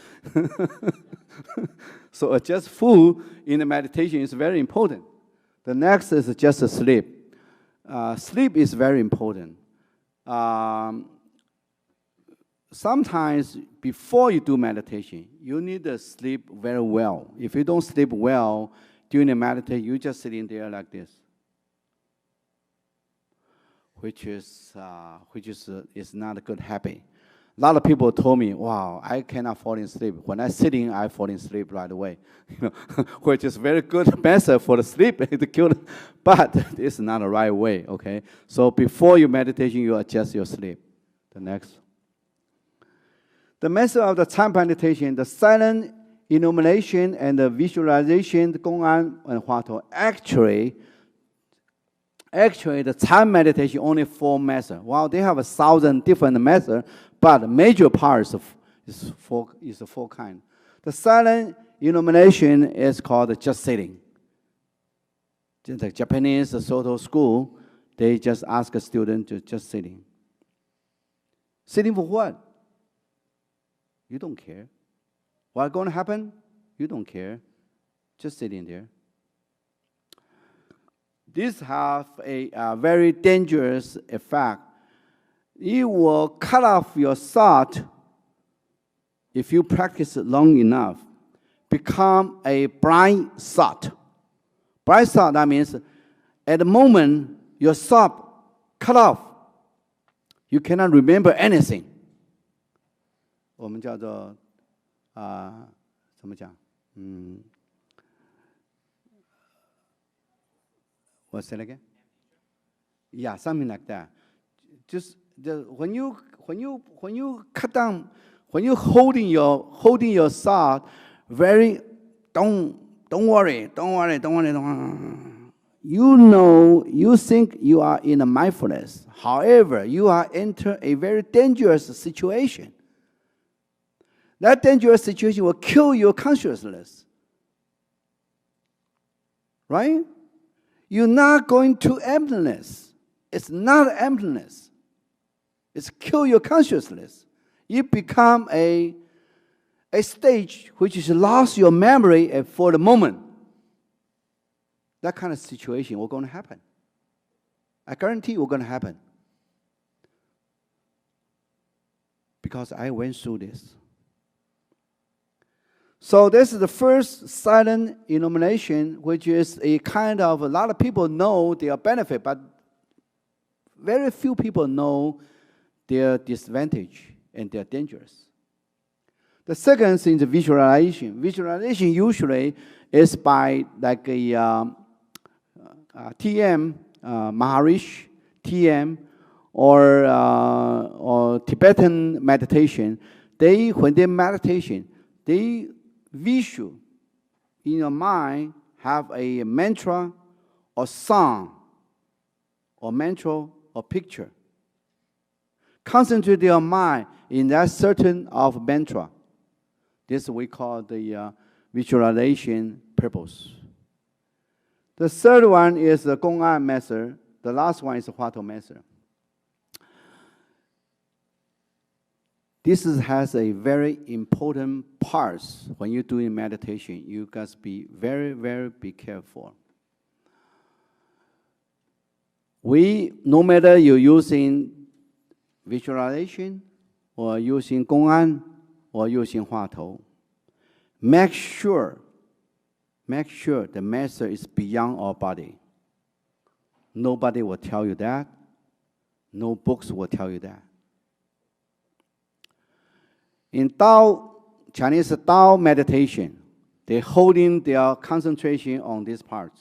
So adjust food in the meditation is very important. The next is just sleep. Sleep is very important. Sometimes before you do meditation, you need to sleep very well. If you don't sleep well during the meditation, you're just sitting there like this, which is not a good habit. A lot of people told me, "Wow, I cannot fall asleep. When I'm sitting, I fall asleep right away," which is very good method for the sleep to kill. But it's not the right way. Okay, so before your meditation, you adjust your sleep. The next. The method of the Chiang meditation, the silent illumination and the visualization, the Gong'an and Huatou. Actually, the Chiang meditation only 4 methods. Wow, they have 1,000 different methods, but the major parts is 4 kinds. The silent illumination is called just sitting. The Japanese Soto school, they just ask a student to just sitting. Sitting for what? You don't care. What's going to happen? You don't care. Just sitting there. This has a very dangerous effect. It will cut off your thought if you practice it long enough. Become a blind thought. Blind thought, that means at the moment your thought cut off, you cannot remember anything. 我们叫做怎么讲？What's that again? Yeah, something like that. Just when you cut down, when you holding your thought, very don't worry. You think you are in a mindfulness. However, you are enter a very dangerous situation. That dangerous situation will kill your consciousness. Right? You're not going to emptiness. It's not emptiness. It's kill your consciousness. You become a stage which is lost your memory for the moment. That kind of situation will going to happen. I guarantee it will going to happen. Because I went through this. So this is the first silent illumination, which is a kind of, a lot of people know their benefit, but very few people know their disadvantage and their dangers. The second thing is visualization. Visualization usually is by like a TM, Maharishi, TM, or Tibetan meditation. When they meditation, they visual in your mind have a mantra or song or mantra or picture. Concentrate your mind in that certain of mantra. This we call the visualization purpose. The third one is the Gong'an method. The last one is the Huatou method. This has a very important part when you're doing meditation. You guys be very, very be careful. no matter you're using visualization or using 公安 or using 话头, make sure the master is beyond our body. Nobody will tell you that. No books will tell you that. In Chinese Tao meditation, they're holding their concentration on these parts.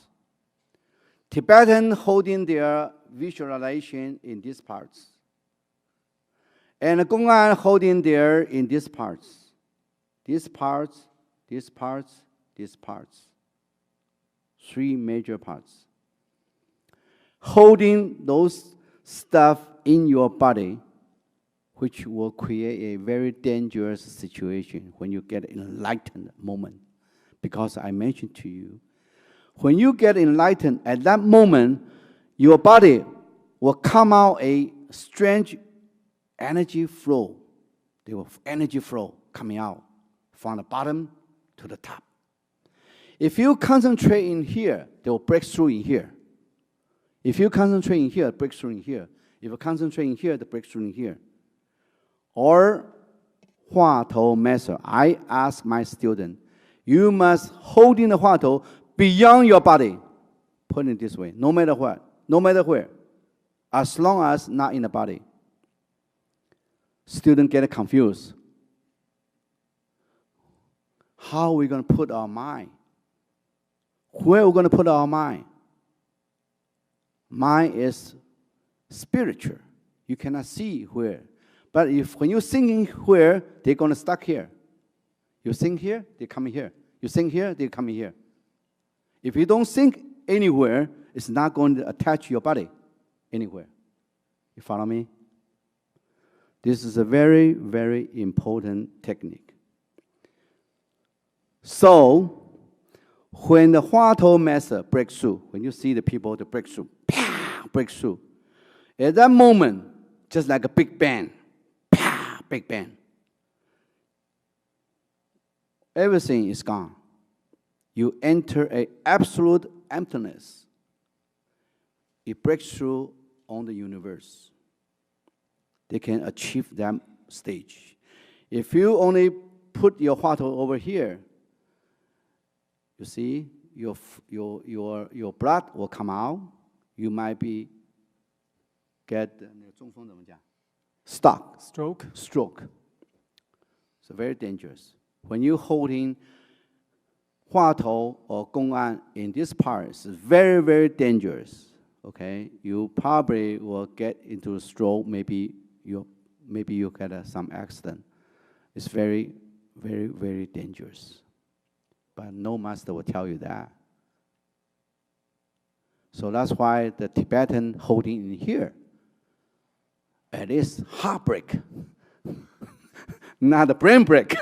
Tibetan holding their visualization in these parts. And Gong'an holding their in these parts. These parts, these parts, these parts. 3 major parts. Holding those stuff in your body, which will create a very dangerous situation when you get enlightened moment. Because I mentioned to you, when you get enlightened, at that moment, your body will come out a strange energy flow. There will energy flow coming out from the bottom to the top. If you concentrate in here, they will break through in here. If you concentrate in here, break through in here. If you concentrate in here, the breakthrough in here. Or 话头 method. I ask my student, you must hold in the 话头 beyond your body. Put it this way, no matter what, no matter where, as long as not in the body. Student get confused. How are we going to put our mind? Where are we going to put our mind? Mind is spiritual. You cannot see where. But when you sing where, they're going to stuck here. You sing here, they come here. You sing here, they come here. If you don't sing anywhere, it's not going to attach your body anywhere. You follow me? This is a very, very important technique. So, when the 话头 method breaks through, when you see the people, the breakthrough, breaks through, at that moment, just like a big bang, big bang, everything is gone. You enter an absolute emptiness. It breaks through on the universe. They can achieve that stage. If you only put your 话头 over here, you see, your blood will come out. You might be get stuck. Stroke. So very dangerous. When you're holding 话头 or 公安 in this part, it's very, very dangerous. Okay, you probably will get into a stroke. Maybe you get some accident. It's very, very, very dangerous. But no master will tell you that. So that's why the Tibetan holding in here, it is heartbreak, not a brain break.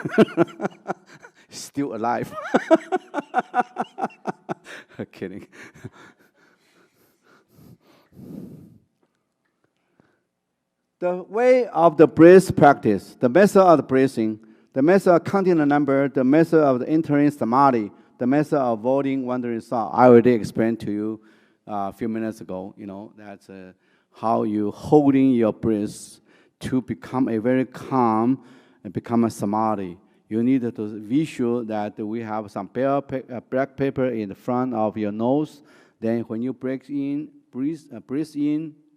Still alive. Kidding. The way of the breath practice, the method of the breathing, the method of counting the number, the method of the entering samadhi, the method of avoiding wandering thought, I already explained to you a few minutes ago. You know, that's how you holding your breath to become a very calm and become a samadhi. You need to visual that we have some black paper in the front of your nose. Then when you breathe in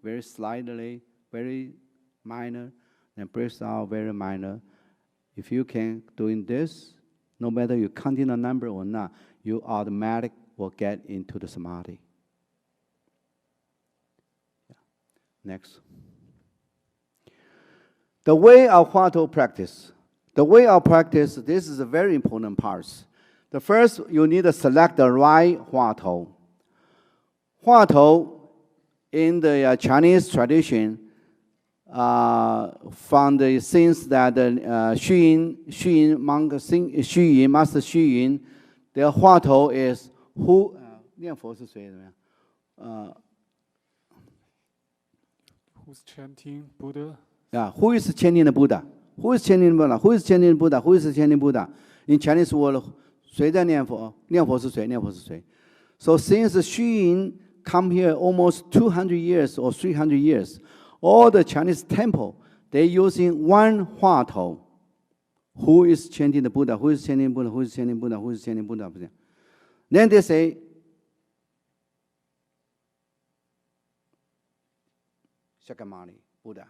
very slightly, very minor, then breathe out very minor. If you can doing this, no matter you counting a number or not, you automatically will get into the samadhi. Yeah. Next. The way of 话头 practice. The way of practice, this is a very important part. The first, you need to select the right 话头. 话头, in the Chinese tradition, from the since that Xu Yin, Master Xu Yin, their 话头 is who 念佛是谁怎么样？Who's chanting Buddha? Yeah, who is chanting the Buddha? Who is chanting Buddha? Who is chanting Buddha? Who is chanting Buddha? In Chinese word, 谁在念佛？念佛是谁？念佛是谁？So since Xu Yin come here almost 200 years or 300 years. All the Chinese temple, they're using one Huatou. Who is chanting the Buddha? Who is chanting Buddha? Who is chanting Buddha? Who is chanting Buddha? Then they say, Shakyamuni, Buddha.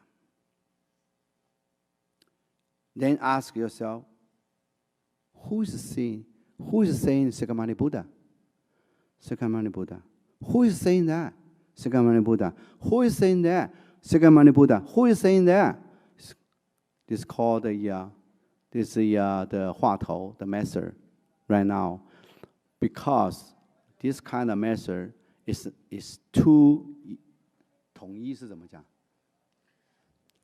Then ask yourself, who is saying Shakyamuni Buddha? Shakyamuni Buddha. Who is saying that? Shakyamuni Buddha. Who is saying that? Shakyamuni Buddha. Who is saying that? This is called the Huatou, the master, right now, because this kind of master is too 统一是怎么讲?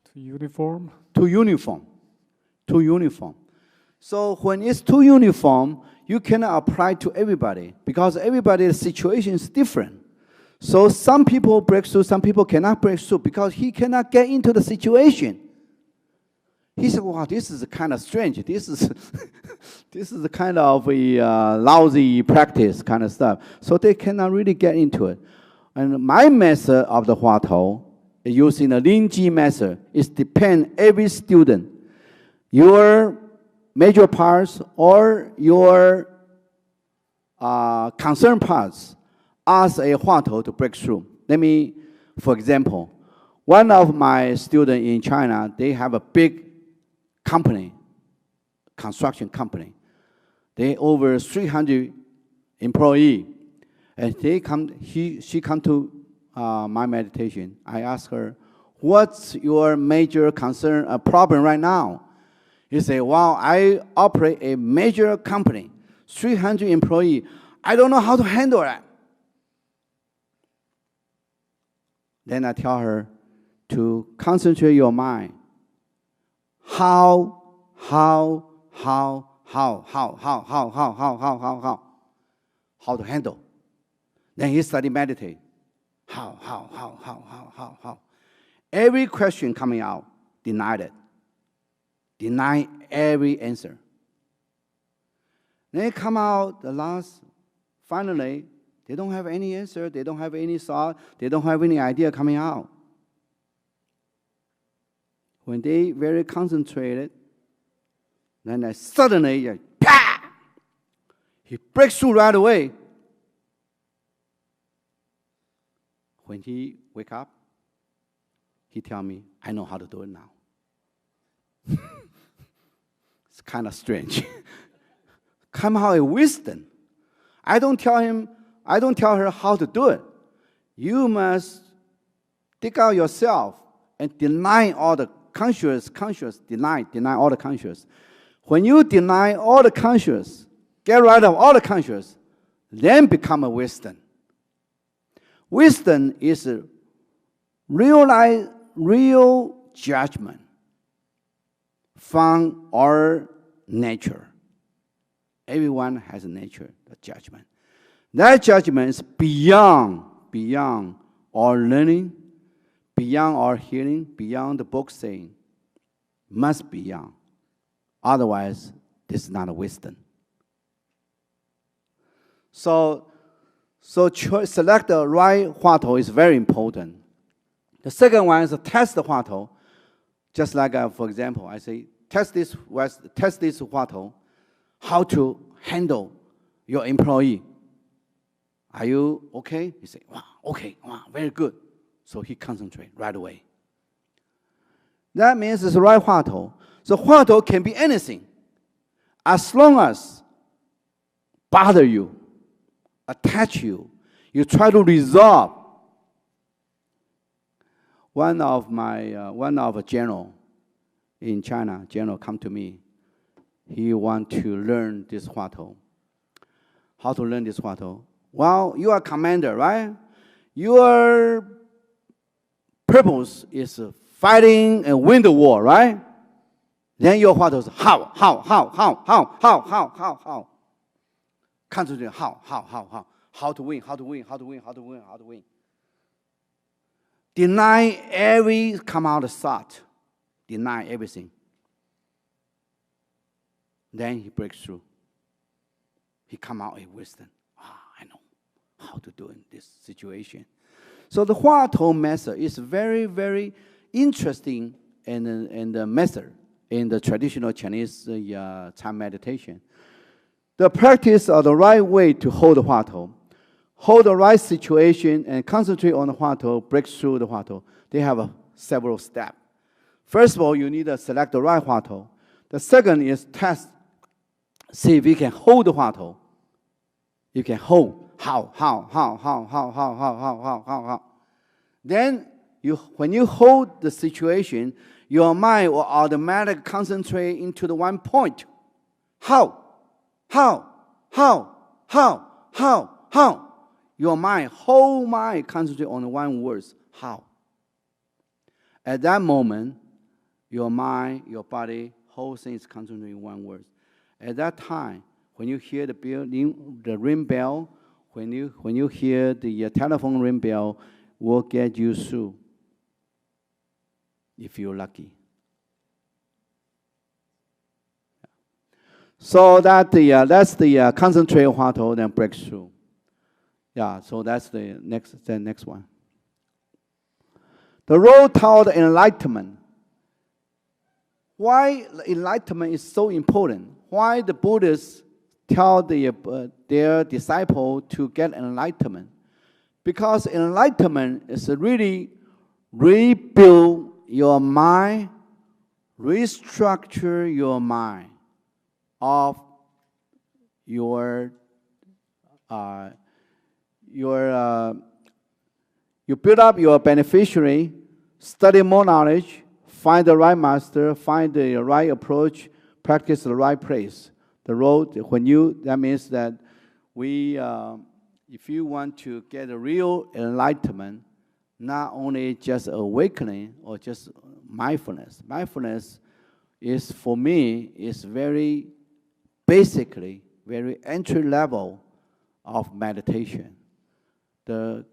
Too uniform. Too uniform. Too uniform. So when it's too uniform, you cannot apply to everybody because everybody's situation is different. So some people break through, some people cannot break through because he cannot get into the situation. He said, wow, this is kind of strange. This is this is kind of a lousy practice kind of stuff. So they cannot really get into it. And my method of the Huatou, using the Linji method, is depend every student. Your major parts or your concern parts, ask a Huatou to break through. Let me, for example, one of my students in China, they have a big company, construction company. They over 300 employees. And she come to my meditation. I ask her, what's your major concern, problem right now? He say, wow, I operate a major company, 300 employees. I don't know how to handle that. Then I tell her to concentrate your mind. How to handle. Then he study meditate. How. Every question coming out, denied it. Deny every answer. Then it come out the last, finally, they don't have any answer, they don't have any thought, they don't have any idea coming out. When they very concentrated, then suddenly, pah! He breaks through right away. When he wake up, he tell me, I know how to do it now. It's kind of strange. Come out a wisdom. I don't tell her how to do it. You must dig out yourself and deny all the conscious, deny all the conscious. When you deny all the conscious, get rid of all the conscious, then become a wisdom. Wisdom is a real judgment from our nature. Everyone has a nature, a judgment. That judgment is beyond our learning, beyond our hearing, beyond the book saying. Must be beyond. Otherwise, this is not a wisdom. So select the right Huatou is very important. The second one is to test the Huatou. Just like, for example, I say, test this Huatou, how to handle your employee. Are you okay? He say, wow, okay, wow, very good. So he concentrate right away. That means it's the right Huatou. So Huatou can be anything. As long as bother you, attach you, you try to resolve. One of a general in China, general come to me. He want to learn this Huatou. How to learn this Huatou? Well, you are commander, right? Your purpose is fighting and win the war, right? Then your Huatou is how? Concentrate how to win. Deny every come out of thought. Deny everything. Then he breaks through. He come out with wisdom. I know. how to do in this situation. So the Huatou method is very, very interesting and method in the traditional Chinese time meditation. The practice of the right way to hold the Huatou, hold the right situation and concentrate on the Huatou, break through the Huatou. They have several steps. First of all, you need to select the right Huatou. The second is test, see if you can hold the Huatou. You can hold. How? Then, when you hold the situation, your mind will automatically concentrate into the one point. How? Your mind, whole mind, concentrate on the one word. How? At that moment, your mind, your body, whole thing is concentrating on one word. At that time, when you hear the ring bell, when you hear the telephone ring bell, will get you through, if you're lucky. So that's the concentrate Huatou, then breakthrough. Yeah, so that's the next one. The road toward enlightenment. Why enlightenment is so important? Why the Buddhists tell their disciple to get enlightenment? Because enlightenment is really rebuild your mind, restructure your mind of you build up your beneficiary, study more knowledge, find the right master, find the right approach, practice the right place. The road, that means that if you want to get a real enlightenment, not only just awakening or just mindfulness. Mindfulness is, for me, is very basically, very entry level of meditation. The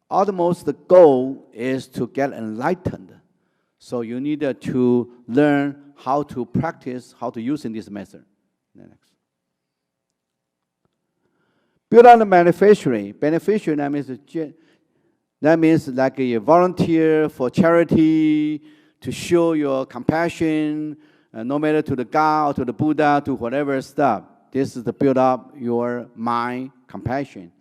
utmost goal is to get enlightened. So you need to learn how to practice, how to use in this method. Next. Build on the beneficiary. Beneficiary, that means like a volunteer for charity, to show your compassion, no matter to the God or to the Buddha, to whatever stuff. This is to build up your mind compassion.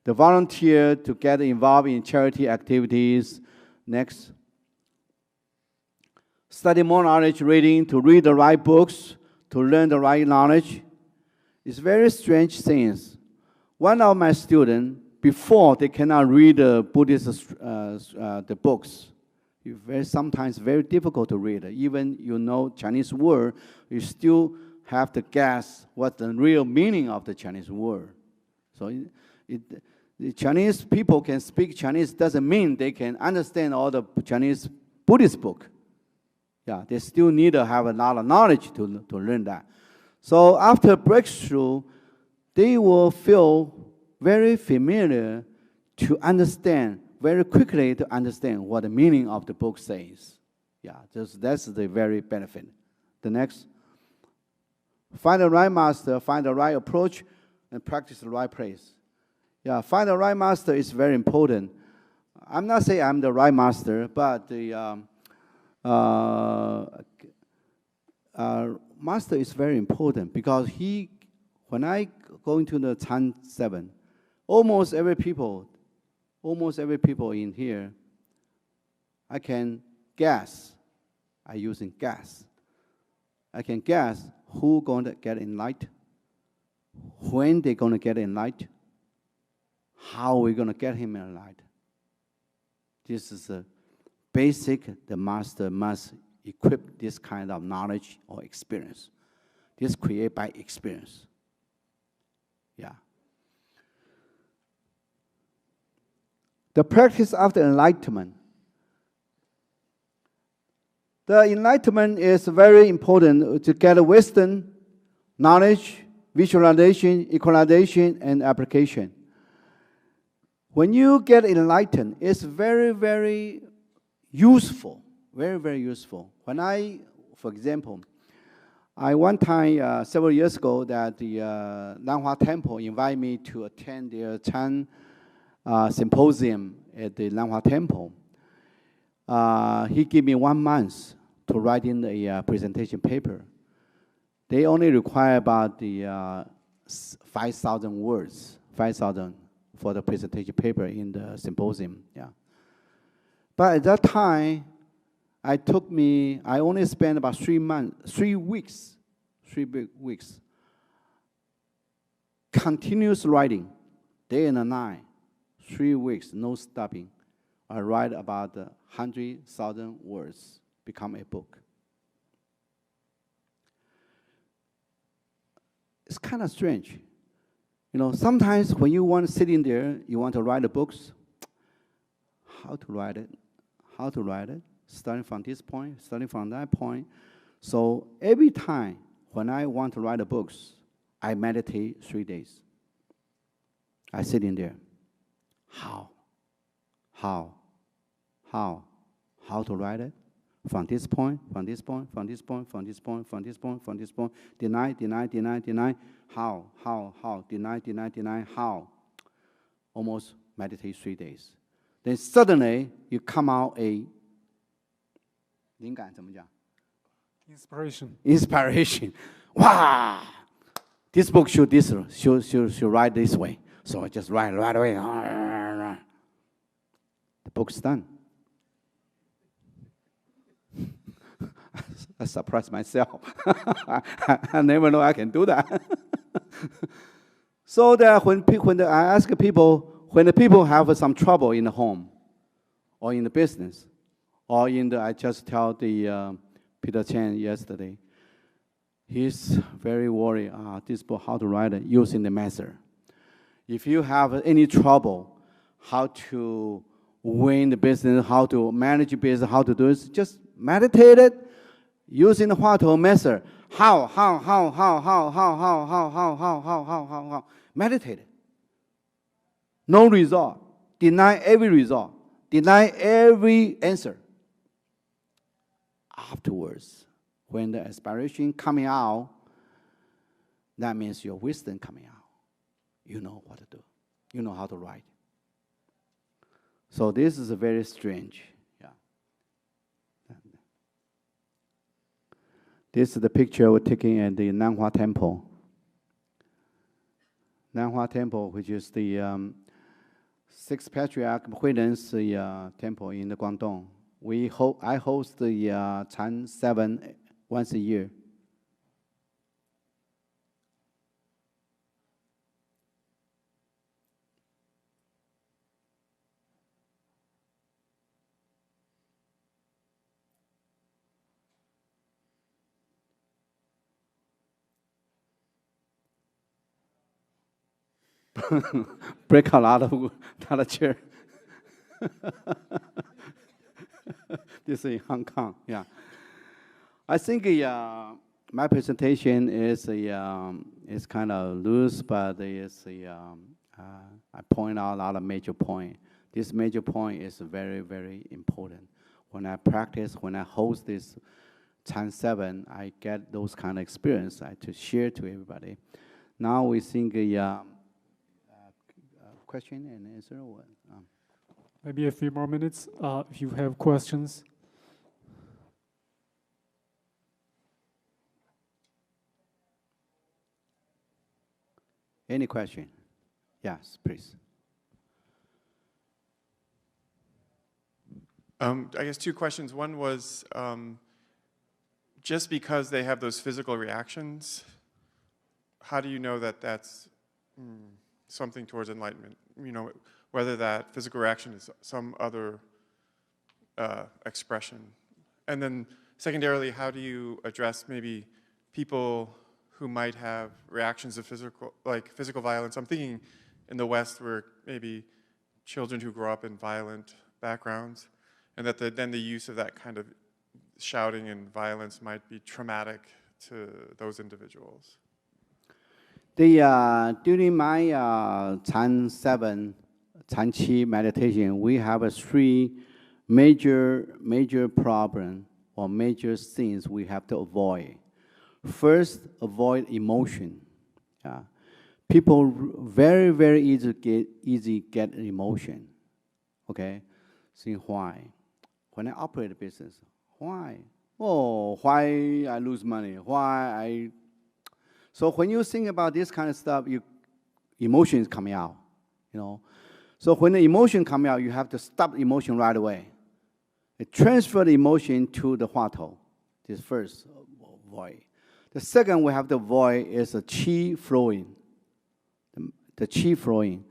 The volunteer to get involved in charity activities. Next. Study more knowledge, reading, to read the right books, to learn the right knowledge. It's very strange things. One of my students, before they cannot read the Buddhist the books, sometimes very difficult to read. Even you know Chinese word, you still have to guess what the real meaning of the Chinese word. So the Chinese people can speak Chinese doesn't mean they can understand all the Chinese Buddhist book. Yeah, they still need to have a lot of knowledge to learn that. So after breakthrough, they will feel very familiar to understand, very quickly to understand what the meaning of the book says. Yeah, that's the very benefit. The next. Find the right master, find the right approach, and practice the right place. Yeah, find the right master is very important. I'm not saying I'm the right master, but the master is very important because when I go into the Chiang 7, almost every people in here, I can guess. I'm using guess. I can guess who going to get enlightened, when they're going to get enlightened, how we're going to get him enlightened. This is a basic. The master must equip this kind of knowledge or experience. This created by experience. Yeah. The practice of the enlightenment. The enlightenment is very important to get wisdom, knowledge, visualization, equalization, and application. When you get enlightened, it's very, very useful. Very, very useful. When for example, One time, several years ago, that the Nanhua Temple invited me to attend their Chiang symposium at the Nanhua Temple. He gave me 1 month to write in a presentation paper. They only require about the 5,000 words, 5,000 for the presentation paper in the symposium. Yeah. But at that time, I only spent about 3 weeks, continuous writing, day and night, 3 weeks, no stopping. I write about 100,000 words, become a book. It's kind of strange. You know, sometimes when you want to sit in there, you want to write the books, how to write it, starting from this point, starting from that point. So every time when I want to write the books, I meditate 3 days. I sit in there. How to write it? From this point, from this point, from this point, from this point, from this point, from this point, deny, how, deny, how. Almost meditate 3 days. Then suddenly you come out a 灵感怎么讲? Inspiration. Wow! This book should write this way. So I just write right away. The book's done. I surprised myself. I never know I can do that. So that when I ask people, when the people have some trouble in the home, or in the business, or I just tell the Peter Chiang yesterday, he's very worried. This book, how to write it using the method. If you have any trouble, how to win the business, how to manage your business, how to do it, just meditate it using the Huatou method. How. Meditate it. No result. Deny every result. Deny every answer. Afterwards, when the aspiration coming out, that means your wisdom coming out. You know what to do. You know how to write. So this is very strange. Yeah. This is the picture we're taking at the Nanhua Temple. Nanhua Temple, which is the Sixth Patriarch Huinen's temple in the Guangdong. I host the Chiang 7 once a year. Break a lot of chair. This is in Hong Kong, yeah. I think my presentation is kind of loose, but I point out a lot of major points. This major point is very, very important. When I practice, when I host this Chiang 7, I get those kind of experience to share to everybody. Now we think question and answer. Maybe a few more minutes if you have questions. Any question? Yes, please. I guess 2 questions. One was, just because they have those physical reactions, how do you know that that's something towards enlightenment? You know, whether that physical reaction is some other expression. And then secondarily, how do you address maybe people who might have reactions of physical violence? I'm thinking in the West where maybe children who grow up in violent backgrounds, and that then the use of that kind of shouting and violence might be traumatic to those individuals. During my Chiang 7, Chiang Qi meditation, we have 3 major problems or major things we have to avoid. First, avoid emotion. People very, very easy get emotion. Okay? See why? When I operate a business, why? Oh, why I lose money? So when you think about this kind of stuff, emotion is coming out, you know. So when the emotion comes out, you have to stop the emotion right away. Transfer the emotion to the huatou. This first avoid. The second we have to avoid is the qi flowing. The qi flowing.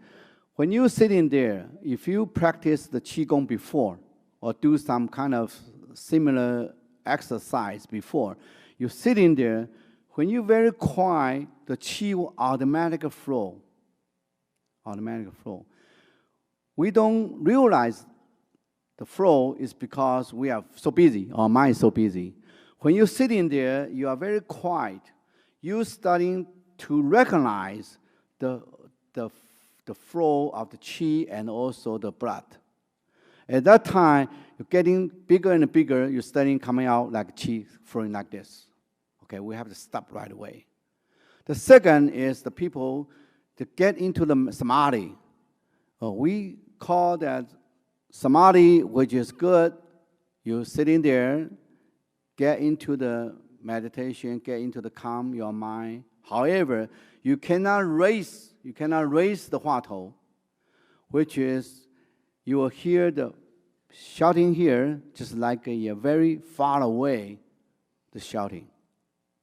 When you're sitting there, if you practice the qigong before or do some kind of similar exercise before, you're sitting there, when you're very quiet, the qi will automatically flow. Automatically flow. We don't realize the flow is because we are so busy, our mind is so busy. When you're sitting there, you are very quiet. You're starting to recognize the flow of the qi and also the blood. At that time, you're getting bigger and bigger. You're starting coming out like qi flowing like this. Okay, we have to stop right away. The second is the people to get into the samadhi. We call that samadhi, which is good. You're sitting there, get into the meditation, get into the calm your mind. However, you cannot raise the huatou, which is you will hear the shouting here, just like a very far away, the shouting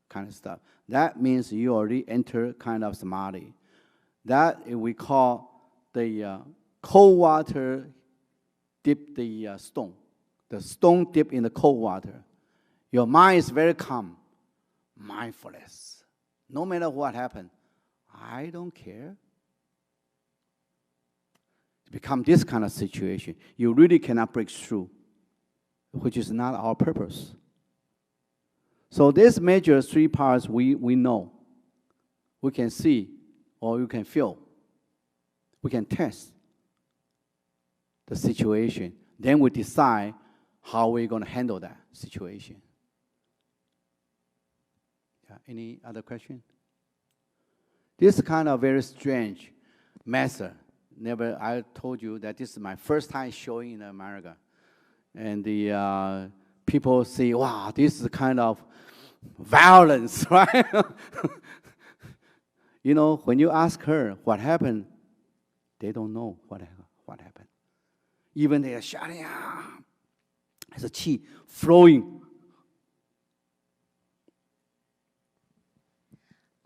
kind of stuff. That means you already enter kind of samadhi. That we call the cold water dip the stone. The stone dip in the cold water. Your mind is very calm, mindfulness. No matter what happens, I don't care. To become this kind of situation, you really cannot break through, which is not our purpose. So this major three parts we know. We can see or you can feel. We can test the situation. Then we decide how we're going to handle that situation. Yeah, any other question? This is kind of very strange method. I told you that this is my first time showing in America. And the people say, wow, this is kind of violence, right? You know, when you ask her what happened, they don't know what happened. Even they are shouting, there's a qi flowing.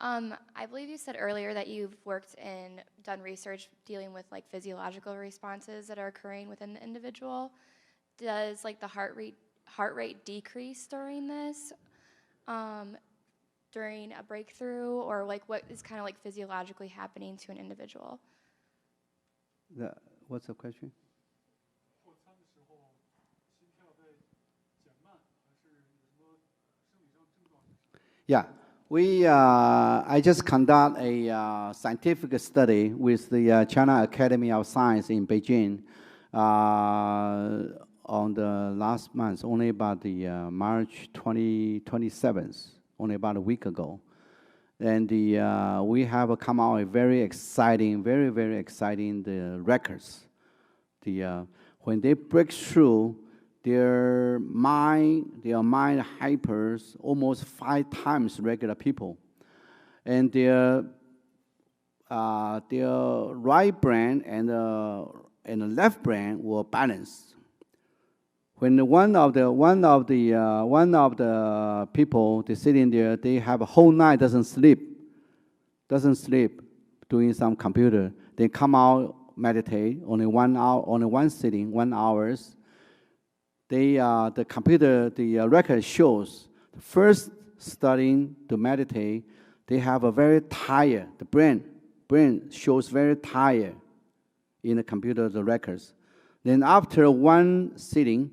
I believe you said earlier that you've done research dealing with like physiological responses that are occurring within the individual. Does like the heart rate decrease during this, during a breakthrough, or like what is kind of like physiologically happening to an individual? What's the question? Yeah. I just conduct a scientific study with the China Academy of Science in Beijing on the last month, only about the March 27th, only about a week ago. And we have come out with very exciting, very, very exciting records. When they break through, their mind hypers almost 5 times regular people, and their right brain and the left brain were balanced. When one of the people they sitting there, they have a whole night doesn't sleep, doing some computer. They come out meditate only 1 hour, only one sitting, 1 hour. The computer, the record shows, first starting to meditate, they have a very tired, the brain shows very tired in the computer, the records. Then after one sitting,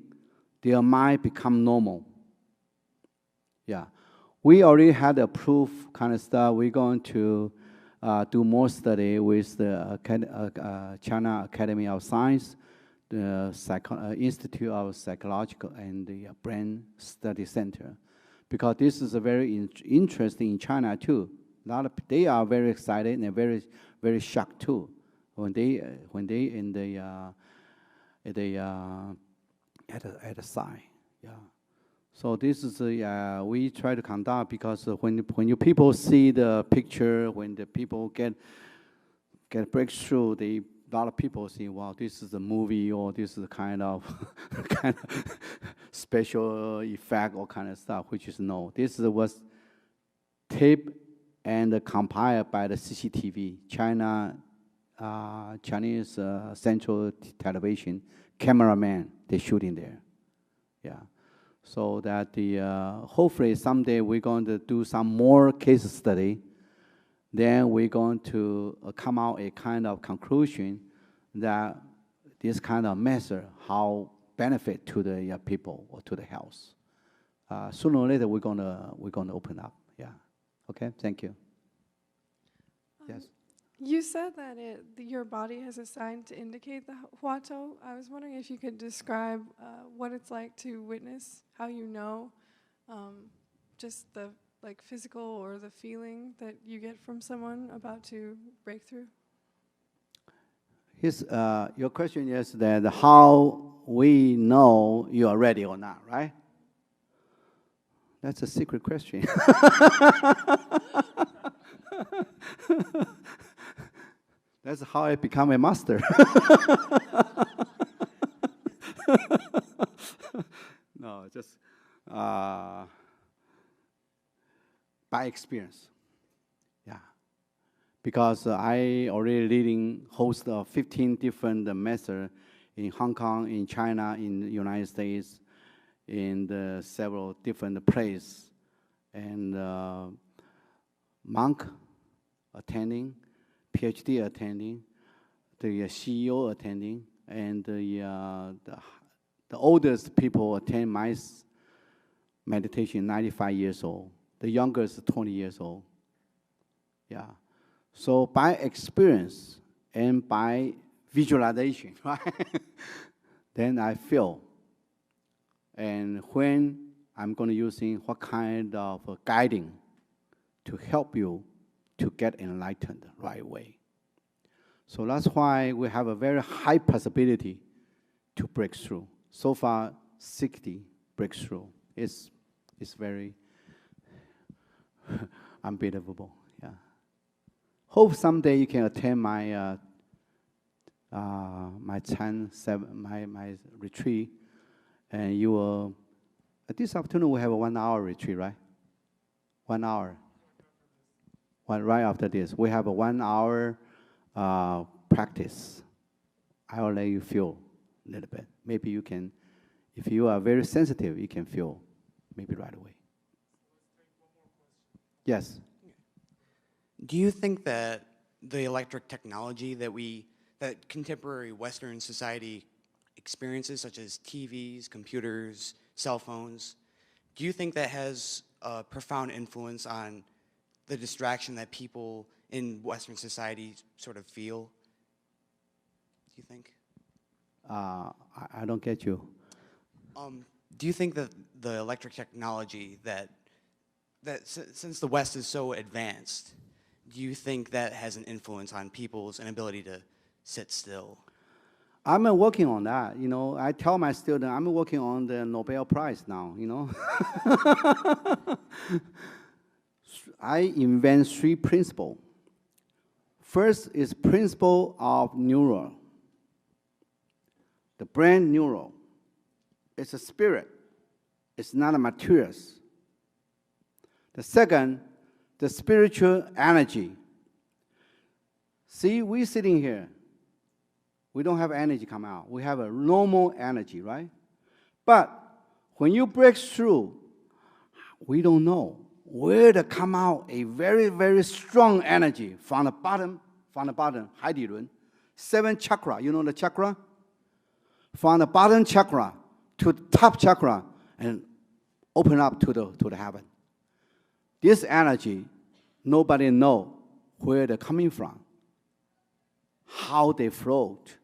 their mind become normal. Yeah. We already had a proof kind of stuff. We're going to do more study with the China Academy of Science, the Institute of Psychological and the Brain Study Center, because this is a very interesting in China too. They are very excited and very, very shocked too when they in the at the side. Yeah. So this is we try to conduct because when you people see the picture, when the people get breakthrough, a lot of people say, "Wow, this is a movie," or "This is kind of special effect," or kind of stuff. Which is no. This was taped and compiled by the CCTV, Chinese Central Television cameraman. They shooting there. Yeah. So that hopefully someday we're going to do some more case study. Then we're going to come out a kind of conclusion that this kind of measure how benefit to the people or to the health. Sooner or later we're gonna open up. Yeah. Okay. Thank you. Yes. You said that your body has a sign to indicate the huatou. I was wondering if you could describe what it's like to witness, how you know, just the physical or the feeling that you get from someone about to break through. Your question is that how we know you are ready or not, right? That's a secret question. That's how I become a master. No, just by experience. Yeah. Because I already host 15 different masters in Hong Kong, in China, in the United States, in several different places. And monk attending, PhD attending, the CEO attending, and the oldest people attend my meditation 95 years old. The youngest 20 years old. Yeah. So by experience and by visualization, right? Then I feel. And when I'm going to using what kind of guiding to help you to get enlightened the right way. So that's why we have a very high possibility to break through. So far, 60 breakthrough. It's very unbelievable. Yeah. Hope someday you can attend my my retreat, and you will. This afternoon we have a 1 hour retreat, right? 1 hour. Right after this, we have a 1 hour practice. I will let you feel a little bit. Maybe you can, if you are very sensitive, you can feel maybe right away. Yes. Do you think that the electric technology that contemporary Western society experiences, such as TVs, computers, cell phones, do you think that has a profound influence on the distraction that people in Western society sort of feel? Do you think? I don't get you. Do you think that the electric technology that since the West is so advanced, do you think that has an influence on people's inability to sit still? I'm working on that. You know, I tell my students I'm working on the Nobel Prize now. You know, I invent 3 principles. First is principle of neural. The brain neural. It's a spirit. It's not a materials. The second, the spiritual energy. See, we're sitting here. We don't have energy come out. We have a normal energy, right? But when you break through, we don't know where to come out a very, very strong energy from the bottom, 海底轮, 7 chakra. You know the chakra? From the bottom chakra to the top chakra and open up to the heaven. This energy, nobody know where they're coming from, how they float.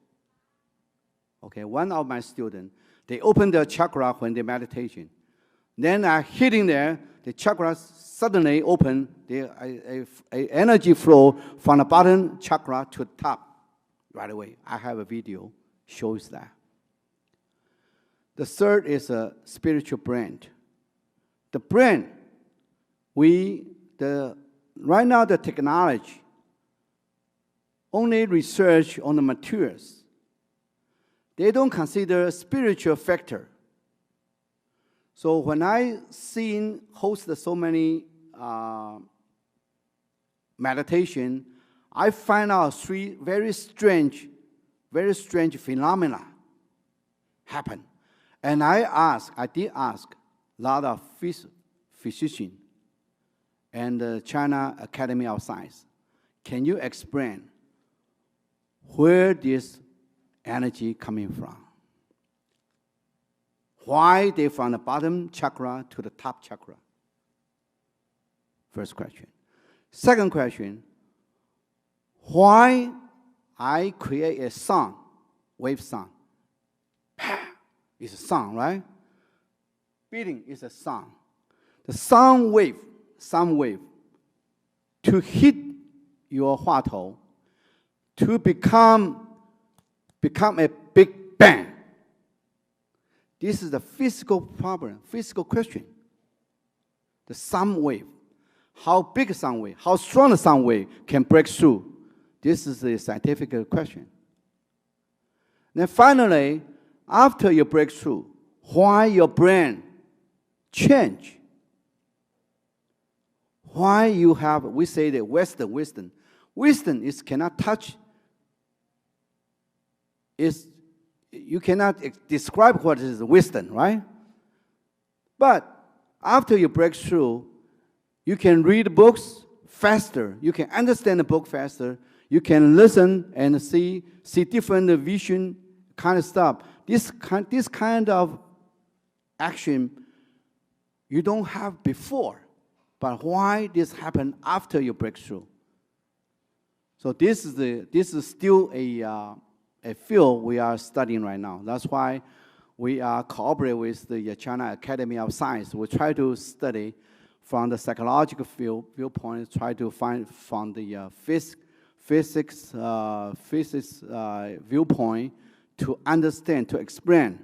Okay, one of my students, they open their chakra when they meditation. Then hitting there, the chakras suddenly open, the energy flow from the bottom chakra to the top right away. I have a video shows that. The third is a spiritual brain. The brain, right now the technology only research on the materials. They don't consider spiritual factor. So when I host so many meditation, I find out three very strange phenomena happen. And I did ask a lot of physicians and the China Academy of Science, can you explain where this energy coming from? Why they from the bottom chakra to the top chakra? First question. Second question, why I create a sound, wave sound? It's a sound, right? Beating is a sound. The sound wave, to hit your huatou, to become a big bang. This is the physical problem, physical question. The sound wave. How big a sound wave, how strong a sound wave can break through? This is the scientific question. Then finally, after you break through, why your brain change? Why you have, we say the Western wisdom. Wisdom is cannot touch, you cannot describe what is wisdom, right? But after you break through, you can read books faster. You can understand the book faster. You can listen and see different vision kind of stuff. This kind of action you don't have before. But why this happened after you break through? So this is still a field we are studying right now. That's why we are cooperate with the China Academy of Science. We try to study from the psychological viewpoint, try to find from the physics viewpoint to understand, to explain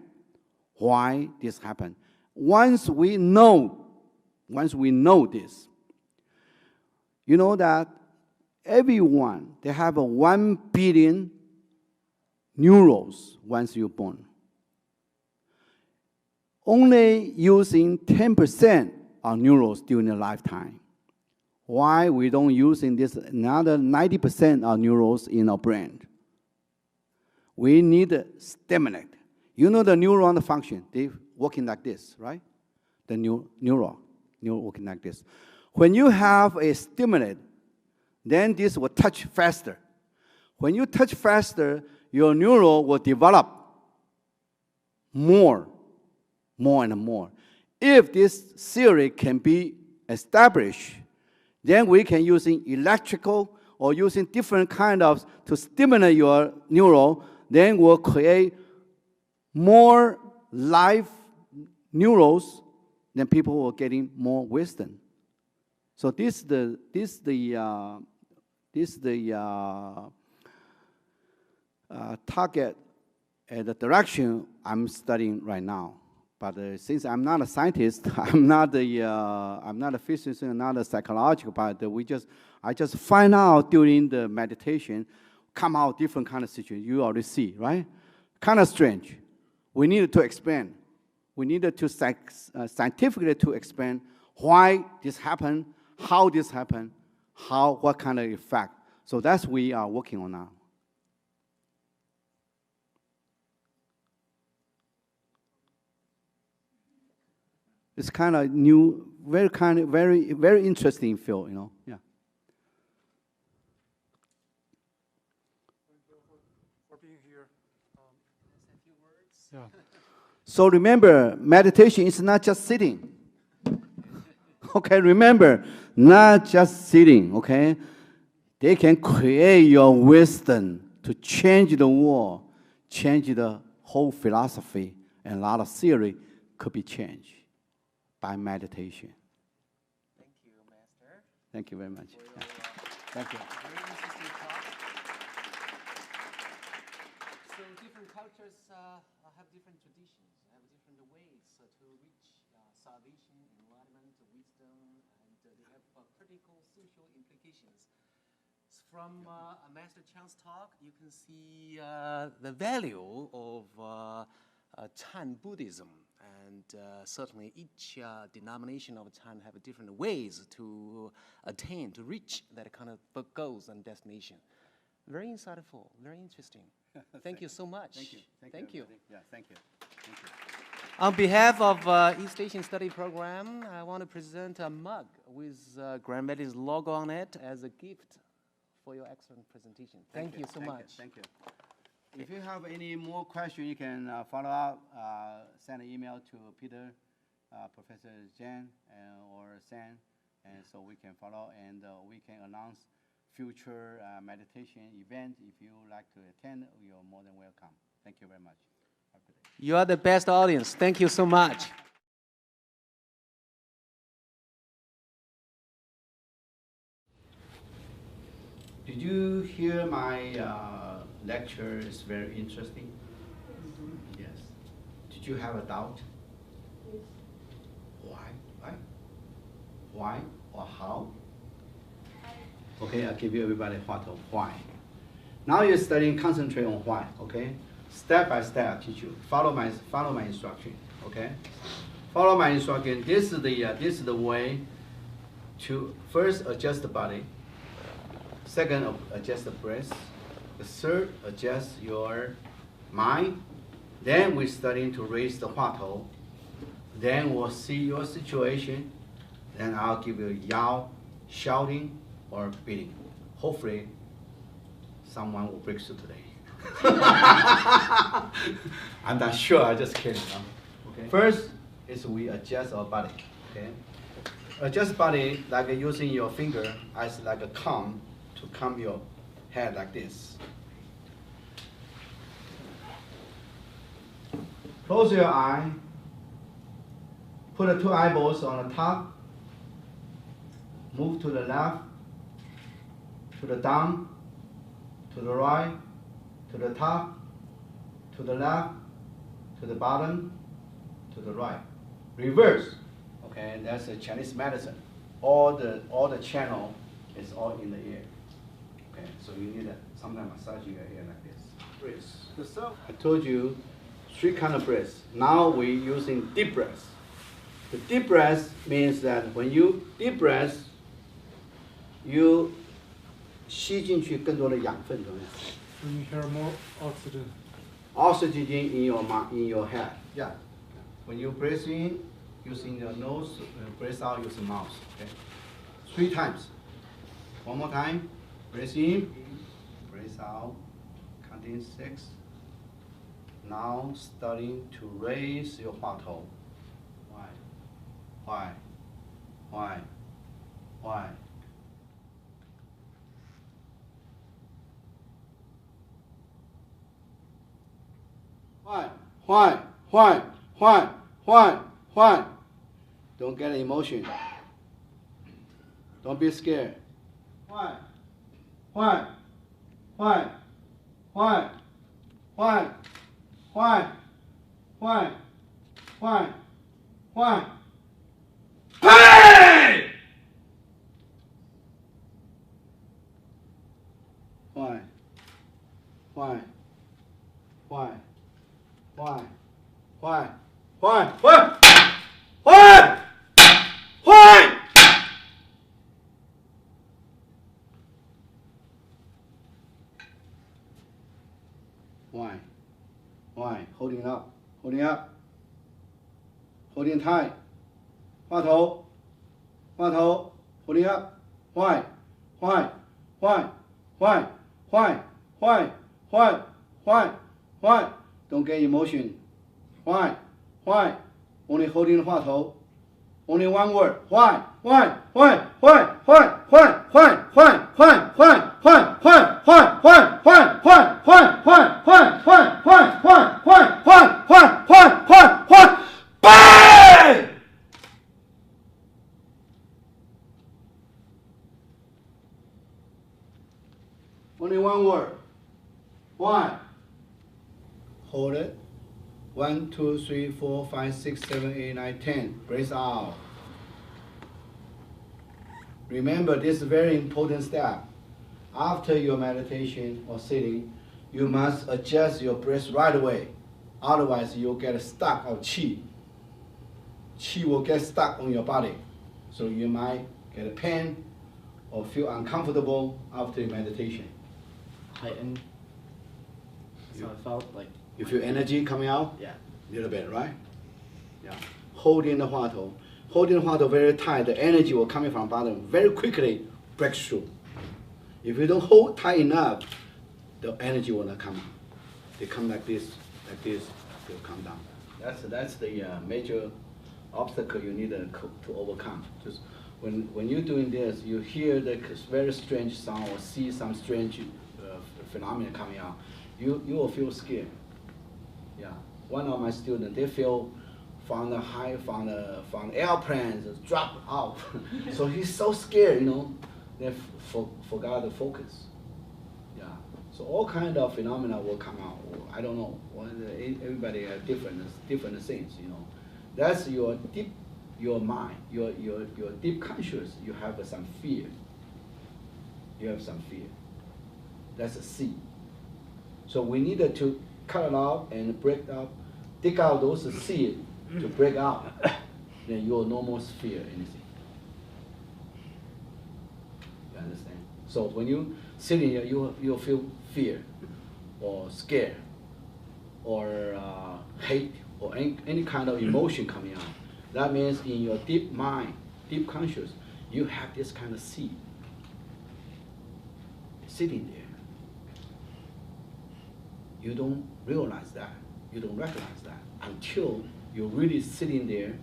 why this happened. Once we know this, you know that everyone, they have 1 billion neurons once you're born. Only using 10% of neurons during the lifetime. Why we don't using this another 90% of neurons in our brain? We need to stimulate. You know the neuron function, they working like this, right? The neuron working like this. When you have a stimulant, then this will touch faster. When you touch faster, your neuron will develop more and more. If this theory can be established, then we can using electrical or using different kind of to stimulate your neuron, then we'll create more live neurons, then people will getting more wisdom. So this the target and the direction I'm studying right now. But since I'm not a scientist, I'm not a physician, I'm not a psychological, but I just find out during the meditation, come out different kind of situation. You already see, right? Kind of strange. We needed to explain. We needed to scientifically to explain why this happened, how this happened, what kind of effect. So that's what we are working on now. It's kind of new, very interesting field, you know. Yeah. For being here. A few words. Yeah. So remember, meditation is not just sitting. Okay, remember, not just sitting, okay? They can create your wisdom to change the world, change the whole philosophy, and a lot of theory could be changed by meditation. Thank you very much. Yeah. Thank you. Very interesting talk. So different cultures have different traditions, have different ways to reach salvation, enlightenment, wisdom, and they have critical social implications. From Master Chiang's talk, you can see the value of Chan Buddhism. And certainly each denomination of Chan have different ways to attain, to reach that kind of goals and destination. Very insightful, very interesting. Thank you so much. Thank you. Thank you. Yeah, thank you. Thank you. On behalf of East Asian Study Program, I want to present a mug with Grand Valley's logo on it as a gift for your excellent presentation. Thank you so much. Thank you. If you have any more questions, you can follow up, send an email to Peter, Professor Jen, or Sam, and so we can follow, and we can announce future meditation event. If you would like to attend, you're more than welcome. Thank you very much. Have a good day. You are the best audience. Thank you so much. Did you hear my lecture? Is very interesting. Yes. Did you have a doubt? Why or how? Okay, I'll give you everybody why. Now you're studying, concentrate on why. Okay. Step by step, I teach you. Follow my instruction. Okay. Follow my instruction. This is the way to first adjust the body. Second, adjust the breath. The third, adjust your mind. Then we're starting to raise the huatou. Then we'll see your situation. Then I'll give you yao, shouting, or beating. Hopefully, someone will break through today. I'm not sure, I'm just kidding. Huh? Okay. First is we adjust our body. Okay. Adjust body like using your finger as like a comb to comb your head like this. Close your eye. Put the two eyeballs on the top. Move to the left, to the down, to the right, to the top, to the left, to the bottom, to the right. Reverse. Okay, that's a Chinese medicine. All the channel is all in the ear. Okay, so you need to sometimes massage your ear like this. Breath. I told you 3 kind of breaths. Now we're using deep breath. The deep breath means that when you deep breath, you 吸进去更多的养分，懂吗？ So you hear more oxygen. Oxygen in your head. Yeah. When you breathe in, using your nose, breathe out using mouth. Okay. 3 times. One more time. Breathe in, breathe out. Counting 6. Now starting to raise your huatou. Why? Why? Why? Why? Why? Don't get emotion. Don't be scared. Why? Hey! Why? Holding up. Holding tight. 话头 holding up. Why? Don't get emotion. Why? Only holding the 话头. Only one word. Why? Bang! one word. 1. Hold it. 1, 2, 3, 4, 5, 6, 7, 8, 9, 10. Breathe out. Remember, this is a very important step. After your meditation or sitting, you must adjust your breath right away. Otherwise, you'll get stuck of qi. Qi will get stuck on your body. So you might get a pain or feel uncomfortable after your meditation. Heightened. So I felt like. You feel energy coming out? Yeah. A little bit, right? Yeah. Holding the huatou. Holding the huatou very tight, the energy will come from bottom very quickly, break through. If you don't hold tight enough, the energy will not come out. They come like this, they'll come down. That's the major obstacle you need to overcome. Just when you're doing this, you hear the very strange sound or see some strange phenomena coming out, you will feel scared. Yeah, one of my students, they feel from the airplanes drop out. So he's so scared, you know, they forgot to focus. Yeah, so all kind of phenomena will come out. I don't know. Everybody has different things, you know. That's your mind, your deep conscious. You have some fear. You have some fear. That's a seed. So we needed to cut it out and break up, dig out those seeds to break out. Then you will no more fear anything. You understand? So when you sitting here, you'll feel fear, or scared, or hate, or any kind of emotion coming out. That means in your deep mind, deep conscious, you have this kind of seed sitting there. You don't realize that, you don't recognize that until you're really sitting there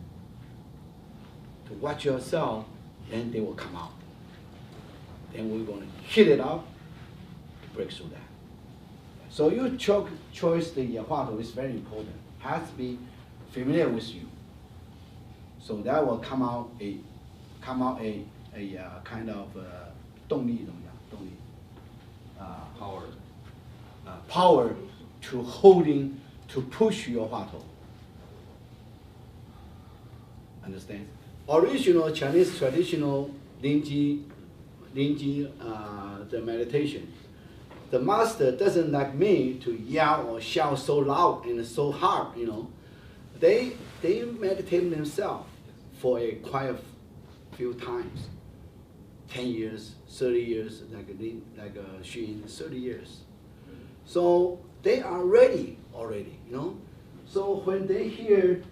to watch yourself, then they will come out. Then we're going to hit it out to break through that. So your choice, the huatou, is very important. Has to be familiar with you. So that will come out a kind of 动力怎么样？动力 power to holding, to push your huatou. Understand? Original Chinese traditional Lingji the meditation. The master doesn't like me to yell or shout so loud and so hard, you know. They meditate themselves for a quite a few times. 10 years, 30 years, like Xun, 30 years. So they are ready already, you know. So when they hear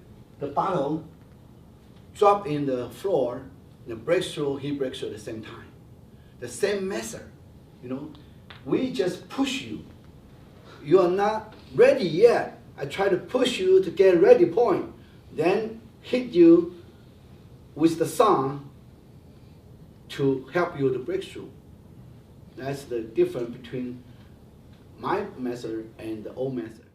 the bottle drop in the floor, the breakthrough, he breaks through at the same time. The same method, you know. We just push you. You are not ready yet. I try to push you to get ready point, then hit you with the song to help you to break through. That's the difference between my method and the old method.